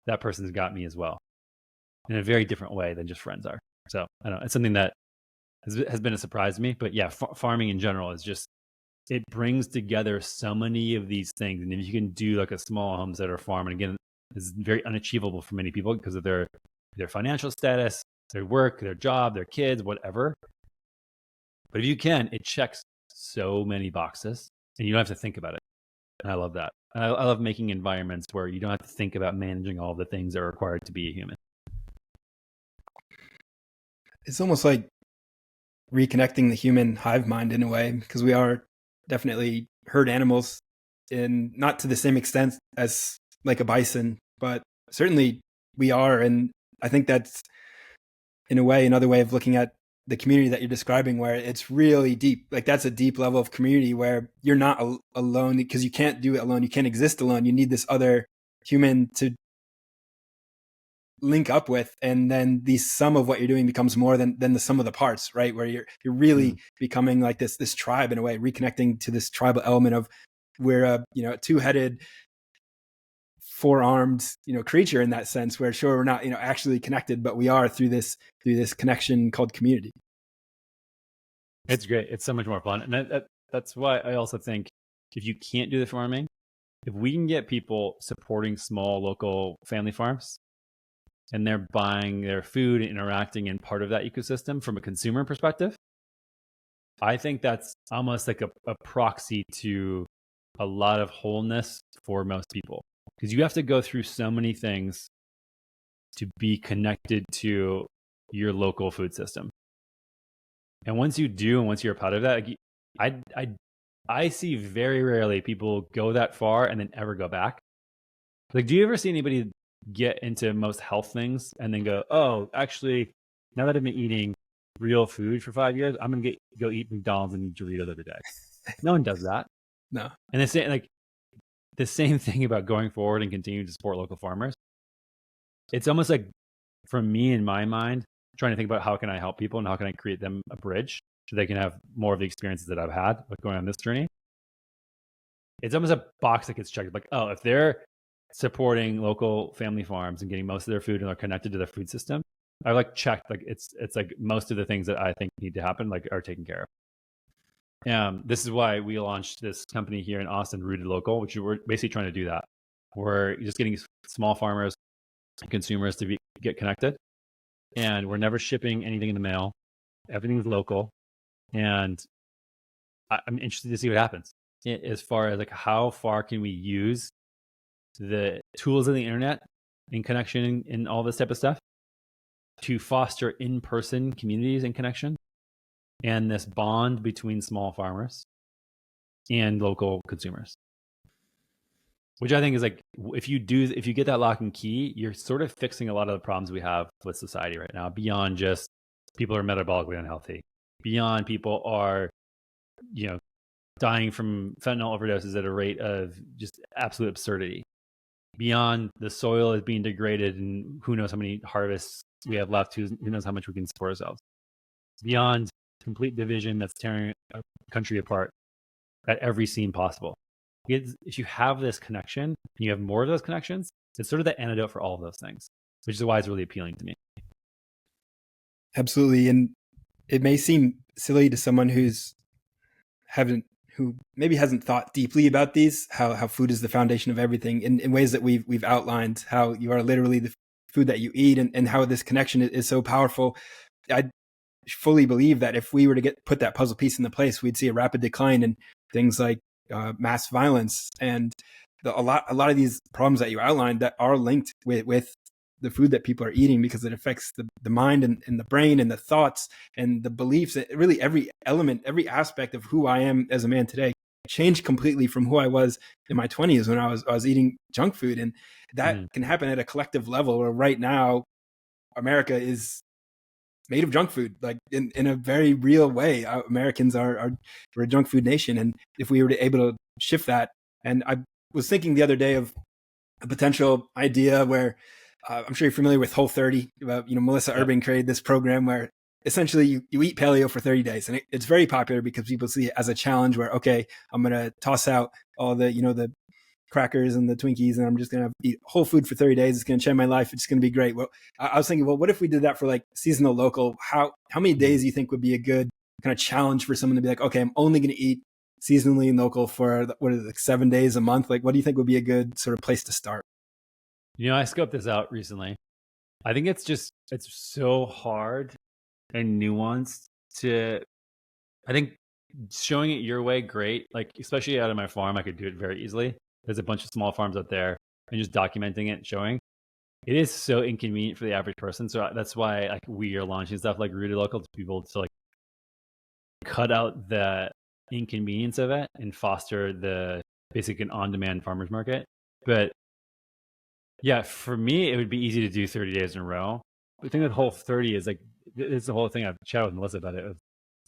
B: that person's got me as well, in a very different way than just friends are. So I don't know, it's something that has been a surprise to me. But yeah, farming in general is just, it brings together so many of these things. And if you can do like a small homestead farm, and again, is very unachievable for many people because of their financial status, their work, their job, their kids, whatever. But if you can, it checks so many boxes and you don't have to think about it. And I love that. I love making environments where you don't have to think about managing all the things that are required to be a human.
A: It's almost like reconnecting the human hive mind in a way, because we are definitely herd animals, in not to the same extent as like a bison, but certainly we are. And I think that's, in a way, another way of looking at the community that you're describing, where it's really deep. Like, that's a deep level of community where you're not alone, because you can't do it alone. You can't exist alone. You need this other human to link up with, and then the sum of what you're doing becomes more than the sum of the parts, right? Where you're really becoming like this tribe in a way, reconnecting to this tribal element of, we're a two-headed, four-armed creature in that sense, where sure, we're not actually connected, but we are through this connection called community.
B: It's great. It's so much more fun. And that's why I also think, if you can't do the farming, if we can get people supporting small local family farms, and they're buying their food and interacting in part of that ecosystem from a consumer perspective, I think that's almost like a proxy to a lot of wholeness for most people. Because you have to go through so many things to be connected to your local food system. And once you do, and once you're a part of that, I I see very rarely people go that far and then ever go back. Like, do you ever see anybody get into most health things and then go, oh, actually, now that I've been eating real food for 5 years, I'm going to go eat McDonald's and Doritos every day. No one does that.
A: No.
B: And the same thing about going forward and continuing to support local farmers. It's almost like, for me, in my mind, trying to think about how can I help people and how can I create them a bridge so they can have more of the experiences that I've had with going on this journey. It's almost a box that gets checked. Like, oh, if they're supporting local family farms and getting most of their food and are connected to the food system, I like checked. Like it's like most of the things that I think need to happen like are taken care of. This is why we launched this company here in Austin, Rooted Local, which we're basically trying to do that. We're just getting small farmers and consumers to get connected, and we're never shipping anything in the mail. Everything's local, and I'm interested to see what happens as far as like how far can we use the tools of the internet in connection and all this type of stuff to foster in-person communities and connection and this bond between small farmers and local consumers, which I think is like, if you get that lock and key, you're sort of fixing a lot of the problems we have with society right now, beyond just people are metabolically unhealthy, beyond people are, dying from fentanyl overdoses at a rate of just absolute absurdity, beyond the soil is being degraded and who knows how many harvests we have left, who knows how much we can support ourselves, beyond complete division that's tearing our country apart at every seam possible. If you have this connection and you have more of those connections, it's sort of the antidote for all of those things, which is why it's really appealing to me.
A: Absolutely. And it may seem silly to someone who maybe hasn't thought deeply about these, how food is the foundation of everything in ways that we've outlined, how you are literally the food that you eat, and how this connection is so powerful. I fully believe that if we were to put that puzzle piece into place, we'd see a rapid decline in things like mass violence and a lot of these problems that you outlined that are linked with the food that people are eating, because it affects the mind and the brain and the thoughts and the beliefs. Really every element, every aspect of who I am as a man today changed completely from who I was in my 20s when I was eating junk food. And that can happen at a collective level, where right now America is made of junk food, like in a very real way. Americans we're a junk food nation. And if we were able to shift that, and I was thinking the other day of a potential idea where I'm sure you're familiar with Whole30. Melissa Urban created this program where essentially you eat paleo for 30 days. And it's very popular because people see it as a challenge where, okay, I'm going to toss out all the crackers and the Twinkies, and I'm just going to eat whole food for 30 days. It's going to change my life. It's going to be great. Well, I was thinking, well, what if we did that for like seasonal local? How many days do you think would be a good kind of challenge for someone to be like, okay, I'm only going to eat seasonally and local for 7 days a month? Like, what do you think would be a good sort of place to start?
B: I scoped this out recently. I think it's so hard and nuanced I think showing it your way, great. Like, especially out of my farm, I could do it very easily. There's a bunch of small farms out there, and just documenting it and showing. It is so inconvenient for the average person. So that's why like we are launching stuff like Rooted Local to people to like cut out the inconvenience of it and foster the basic and on-demand farmers market. But yeah, for me, it would be easy to do 30 days in a row. The thing with Whole30 is like, it's the whole thing. I've chatted with Melissa about it.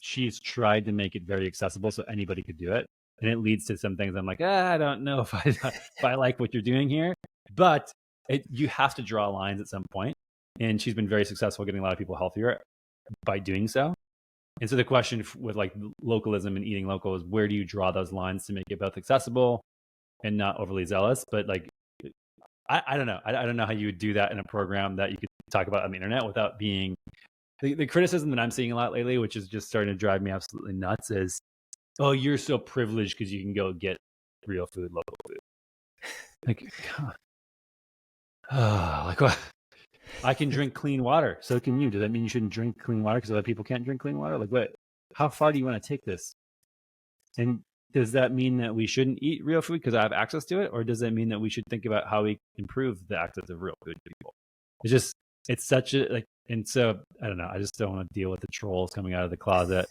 B: She's tried to make it very accessible so anybody could do it. And it leads to some things I'm like, I don't know if I like what you're doing here. But you have to draw lines at some point. And she's been very successful getting a lot of people healthier by doing so. And so the question with like localism and eating local is, where do you draw those lines to make it both accessible and not overly zealous? But like, I don't know. I don't know how you would do that in a program that you could talk about on the internet without being the criticism that I'm seeing a lot lately, which is just starting to drive me absolutely nuts, is, oh, you're so privileged because you can go get real food, local food. Like, like what? I can drink clean water. So can you. Does that mean you shouldn't drink clean water because other people can't drink clean water? Like, what? How far do you want to take this? And does that mean that we shouldn't eat real food because I have access to it? Or does that mean that we should think about how we improve the access of real food to people? It's such a, like, and so I don't know. I just don't want to deal with the trolls coming out of the closet.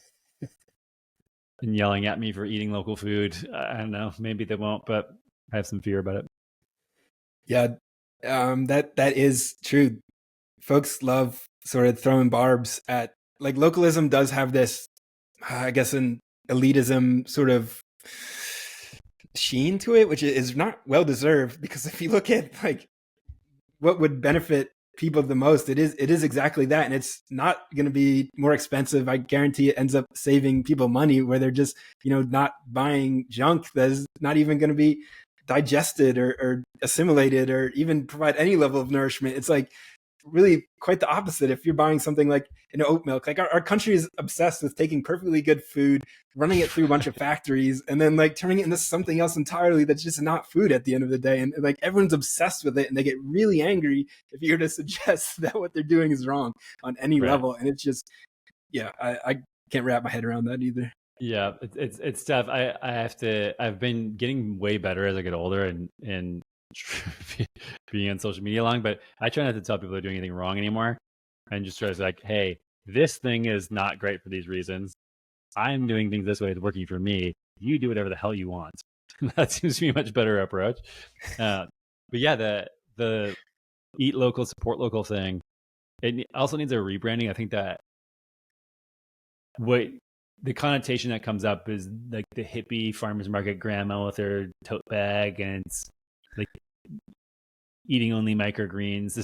B: and yelling at me for eating local food. I don't know. Maybe they won't, but I have some fear about it.
A: Yeah, that is true. Folks love sort of throwing barbs at, like, localism does have this, I guess, an elitism sort of sheen to it, which is not well deserved, because if you look at like what would benefit people the most, it is exactly that, and it's not going to be more expensive. I guarantee it ends up saving people money, where they're just not buying junk that's not even going to be digested or assimilated or even provide any level of nourishment. It's like really quite the opposite if you're buying something like an oat milk. Like our country is obsessed with taking perfectly good food, running it through a bunch of factories, and then like turning it into something else entirely that's just not food at the end of the day. And like everyone's obsessed with it, and they get really angry if you're to suggest that what they're doing is wrong on any level. And it's just, yeah, I can't wrap my head around that either.
B: Yeah, it's tough. I've been getting way better as I get older and being on social media long, but I try not to tell people they're doing anything wrong anymore, and just try to say like, hey, this thing is not great for these reasons. I'm doing things this way, it's working for me. You do whatever the hell you want. That seems to be a much better approach. But yeah, the eat local, support local thing, it also needs a rebranding. I think that what the connotation that comes up is like the hippie farmers market grandma with her tote bag, and it's like eating only microgreens.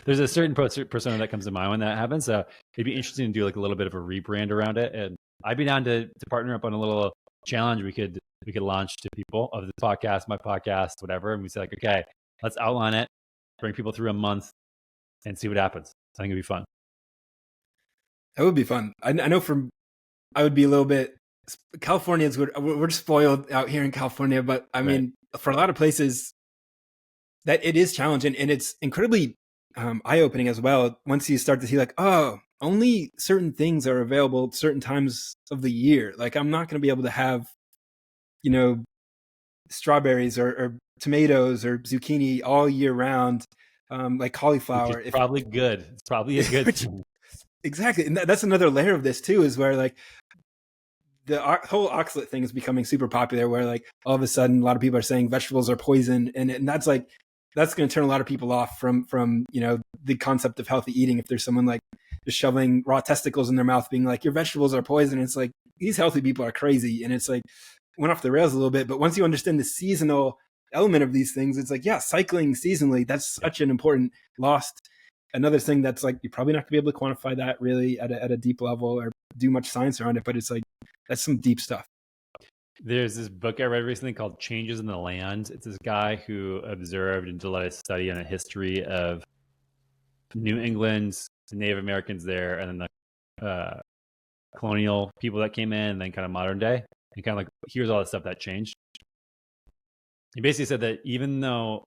B: There's a certain persona that comes to mind when that happens. So it'd be interesting to do like a little bit of a rebrand around it. And I'd be down to partner up on a little challenge we could launch to people of the podcast, my podcast, whatever. And we say like, okay, let's outline it, bring people through a month, and see what happens. I think it'd be fun.
A: That would be fun. I know I would be a little bit, Californians we're spoiled out here in California, but I mean, for a lot of places that it is challenging, and it's incredibly eye-opening as well once you start to see like, oh, only certain things are available at certain times of the year. Like I'm not going to be able to have strawberries or tomatoes or zucchini all year round, like cauliflower.
B: Which is probably good. It's probably a good thing.
A: Exactly. And that's another layer of this too, is where like the whole oxalate thing is becoming super popular, where like all of a sudden a lot of people are saying vegetables are poison, and that's like, that's going to turn a lot of people off from the concept of healthy eating. If there's someone like just shoving raw testicles in their mouth being like, your vegetables are poison, it's like, these healthy people are crazy. And it's like went off the rails a little bit. But once you understand the seasonal element of these things, it's like, yeah, cycling seasonally, that's such an important lost. Another thing that's like, you're probably not going to be able to quantify that really at a deep level or do much science around it, but it's like, that's some deep stuff.
B: There's this book I read recently called Changes in the Land. It's this guy who observed and did a study on a history of New England, the Native Americans there, and then the colonial people that came in, and then kind of modern day, and kind of like, here's all the stuff that changed. He basically said that even though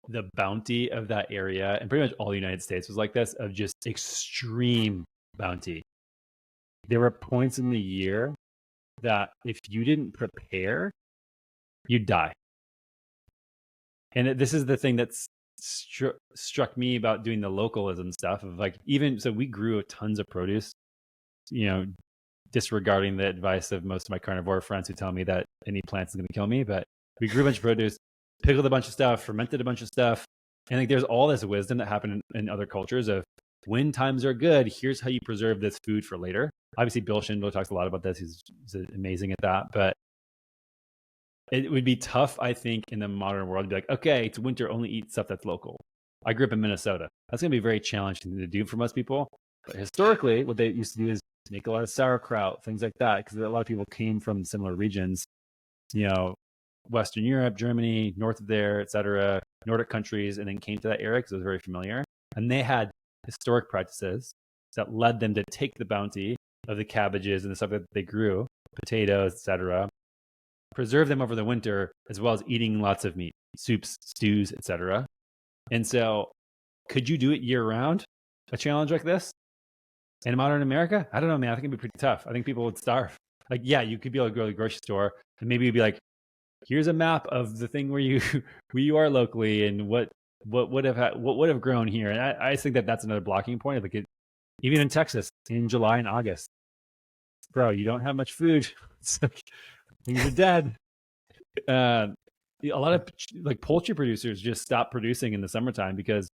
B: the bounty of that area, and pretty much all the United States was like this, of just extreme bounty, there were points in the year that if you didn't prepare, you'd die. And this is the thing that's struck me about doing the localism stuff of like, even so we grew tons of produce, disregarding the advice of most of my carnivore friends who tell me that any plants is going to kill me. But we grew a bunch of produce, pickled a bunch of stuff, fermented a bunch of stuff. And like, there's all this wisdom that happened in other cultures of when times are good, here's how you preserve this food for later. Obviously, Bill Schindler talks a lot about this. He's amazing at that. But it would be tough, I think, in the modern world to be like, okay, it's winter, only eat stuff that's local. I grew up in Minnesota. That's going to be very challenging to do for most people. But historically, what they used to do is make a lot of sauerkraut, things like that, because a lot of people came from similar regions, Western Europe, Germany, north of there, etc., Nordic countries, and then came to that area because it was very familiar. And they had historic practices that led them to take the bounty of the cabbages and the stuff that they grew, potatoes, etc., preserve them over the winter, as well as eating lots of meat, soups, stews, etc. And so, could you do it year round, a challenge like this in modern America? I don't know, man. I think it'd be pretty tough. I think people would starve. Like, yeah, you could be able to go to the grocery store and maybe you'd be like, here's a map of the thing where you are locally and what would have grown here. And I think that's another blocking point. Like even in Texas in July and August, bro, you don't have much food. It's like, things are dead. A lot of like poultry producers just stop producing in the summertime because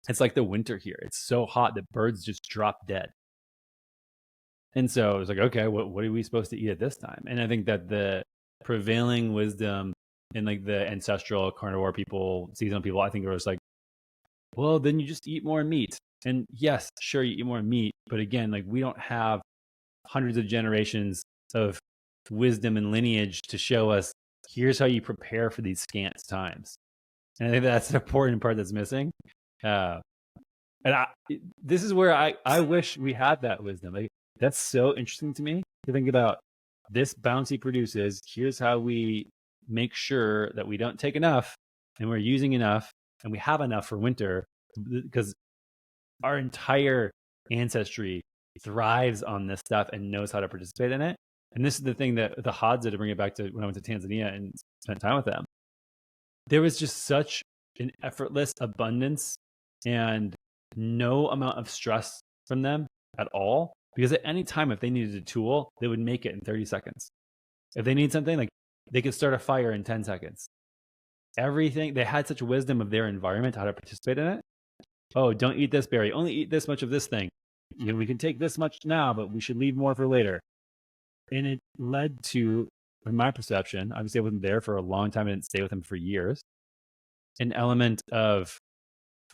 B: it's like the winter here. It's so hot that birds just drop dead. And so it's like, okay, what are we supposed to eat at this time? And I think that the prevailing wisdom in like the ancestral carnivore people, seasonal people, I think it was like, well, then you just eat more meat. And yes, sure, you eat more meat. But again, like we don't have hundreds of generations of wisdom and lineage to show us, here's how you prepare for these scant times. And I think that's an important part that's missing. This is where I wish we had that wisdom. Like, that's so interesting to me to think about. This bounty produces, here's how we make sure that we don't take enough and we're using enough and we have enough for winter, because our entire ancestry thrives on this stuff and knows how to participate in it. And this is the thing that the Hadza, to bring it back to when I went to Tanzania and spent time with them, there was just such an effortless abundance and no amount of stress from them at all. Because at any time, if they needed a tool, they would make it in 30 seconds. If they need something, like they could start a fire in 10 seconds. Everything, they had such wisdom of their environment, how to participate in it. Oh, don't eat this berry. Only eat this much of this thing. You know, we can take this much now, but we should leave more for later. And it led to, in my perception, obviously I wasn't there for a long time. I didn't stay with them for years. An element of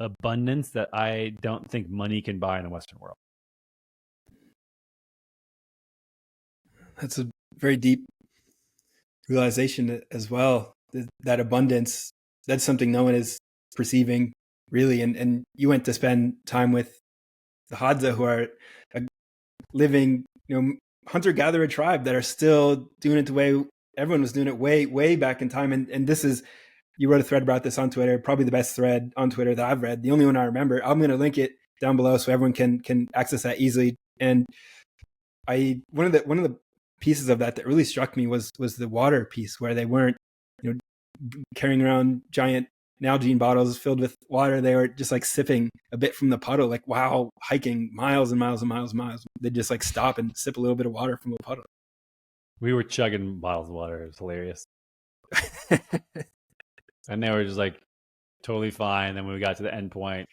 B: abundance that I don't think money can buy in the Western world.
A: That's a very deep realization as well. That abundance, that's something no one is perceiving really. And you went to spend time with the Hadza, who are a living, hunter-gatherer tribe that are still doing it the way everyone was doing it way back in time. And this is, you wrote a thread about this on Twitter, probably the best thread on Twitter that I've read, the only one I remember. I'm going to link it down below so everyone can access that easily. And one of the pieces of that really struck me was the water piece, where they weren't, carrying around giant Nalgene bottles filled with water. They were just like sipping a bit from the puddle, like, wow, hiking miles and miles and miles and miles. They'd just like stop and sip a little bit of water from the puddle.
B: We were chugging bottles of water. It was hilarious. And they were just like totally fine. Then when we got to the end point,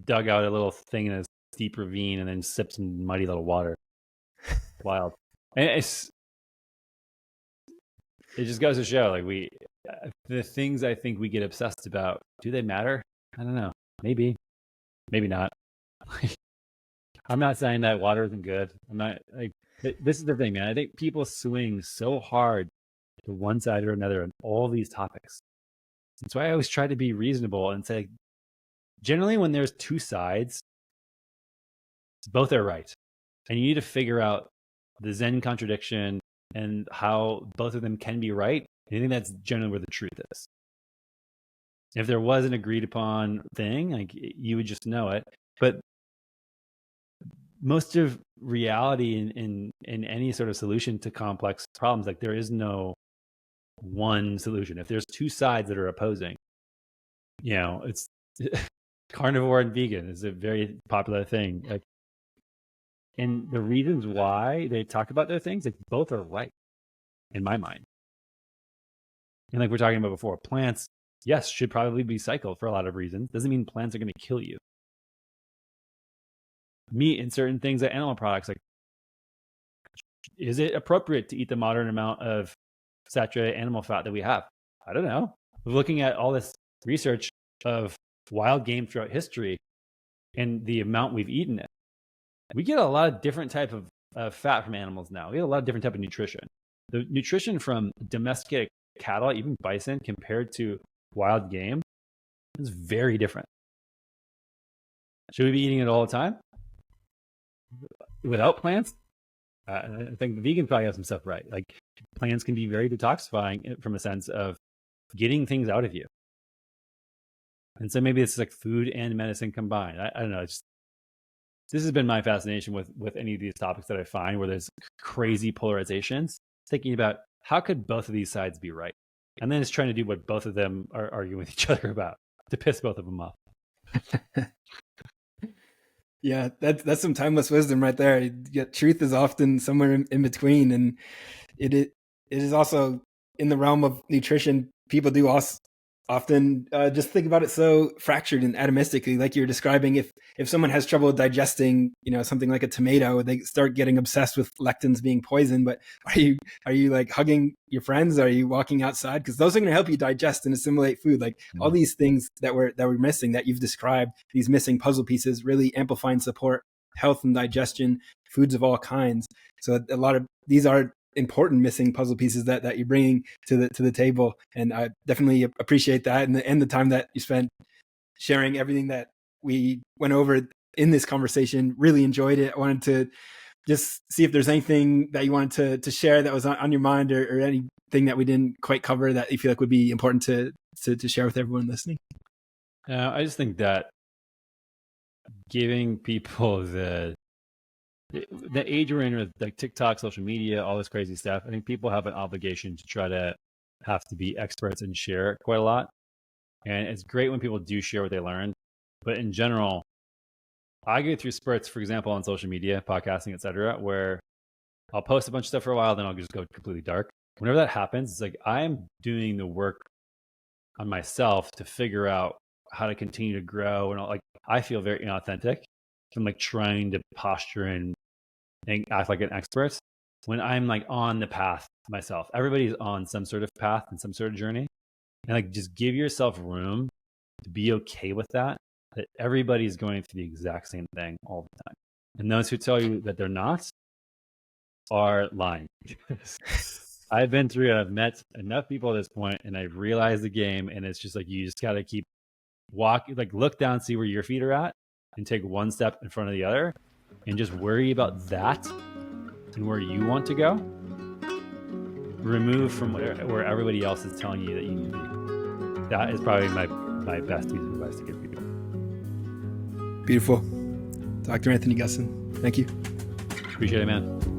B: dug out a little thing in a steep ravine and then sipped some muddy little water. Wild. And it just goes to show, like, the things I think we get obsessed about, do they matter? I don't know. Maybe not. I'm not saying that water isn't good. I'm not, like, this is the thing, man. I think people swing so hard to one side or another on all these topics. That's why I always try to be reasonable and say, generally when there's two sides, both are right. And you need to figure out the Zen contradiction and how both of them can be right. And I think that's generally where the truth is. If there was an agreed upon thing, like, you would just know it. But most of reality in any sort of solution to complex problems, like, there is no one solution. If there's two sides that are opposing, it's carnivore and vegan is a very popular thing. Like, and the reasons why they talk about their things, like, both are right in my mind. And like we're talking about before, plants, yes, should probably be cycled for a lot of reasons. Doesn't mean plants are going to kill you. Meat and certain things, like animal products, like, is it appropriate to eat the modern amount of saturated animal fat that we have? I don't know. Looking at all this research of wild game throughout history and the amount we've eaten it, we get a lot of different type of fat from animals now. We get a lot of different type of nutrition. The nutrition from domesticated cattle, even bison, compared to wild game, is very different. Should we be eating it all the time without plants? I think the vegan probably has some stuff right. Like, plants can be very detoxifying from a sense of getting things out of you. And so maybe it's like food and medicine combined. I don't know. This has been my fascination with any of these topics that I find where there's crazy polarizations, thinking about how could both of these sides be right? And then it's trying to do what both of them are arguing with each other about to piss both of them off.
A: Yeah, that's some timeless wisdom right there. Yet truth is often somewhere in between, and it is also in the realm of nutrition. People do also often just think about it so fractured and atomistically, like you're describing. If someone has trouble digesting, something like a tomato, they start getting obsessed with lectins being poison. But are you like hugging your friends? Are you walking outside? Because those are going to help you digest and assimilate food. Like all these things that we're missing, that you've described, these missing puzzle pieces, really amplify and support health and digestion, foods of all kinds. So a lot of these are important missing puzzle pieces that you're bringing to the table, and I definitely appreciate that, and the time that you spent sharing everything that we went over in this conversation. Really enjoyed it. I wanted to just see if there's anything that you wanted to share that was on your mind, or anything that we didn't quite cover that you feel like would be important to share with everyone listening.
B: I just think that giving people the age we're in with like TikTok, social media, all this crazy stuff, I think people have an obligation to try to have to be experts and share quite a lot. And it's great when people do share what they learned. But in general, I go through spurts, for example, on social media, podcasting, etc., where I'll post a bunch of stuff for a while, then I'll just go completely dark. Whenever that happens, it's like I'm doing the work on myself to figure out how to continue to grow. And like I feel very inauthentic. I'm like trying to posture and act like an expert when I'm like on the path myself. Everybody's on some sort of path and some sort of journey. And like just give yourself room to be okay with that everybody's going through the exact same thing all the time. And those who tell you that they're not are lying. I've been through it. I've met enough people at this point, and I've realized the game. And it's just like you just got to keep walking, like look down, see where your feet are at, and take one step in front of the other, and just worry about that and where you want to go. Remove from where everybody else is telling you that you need to be. That is probably my best piece of advice to give people.
A: Beautiful. Dr. Anthony Gustin, thank you.
B: Appreciate it, man.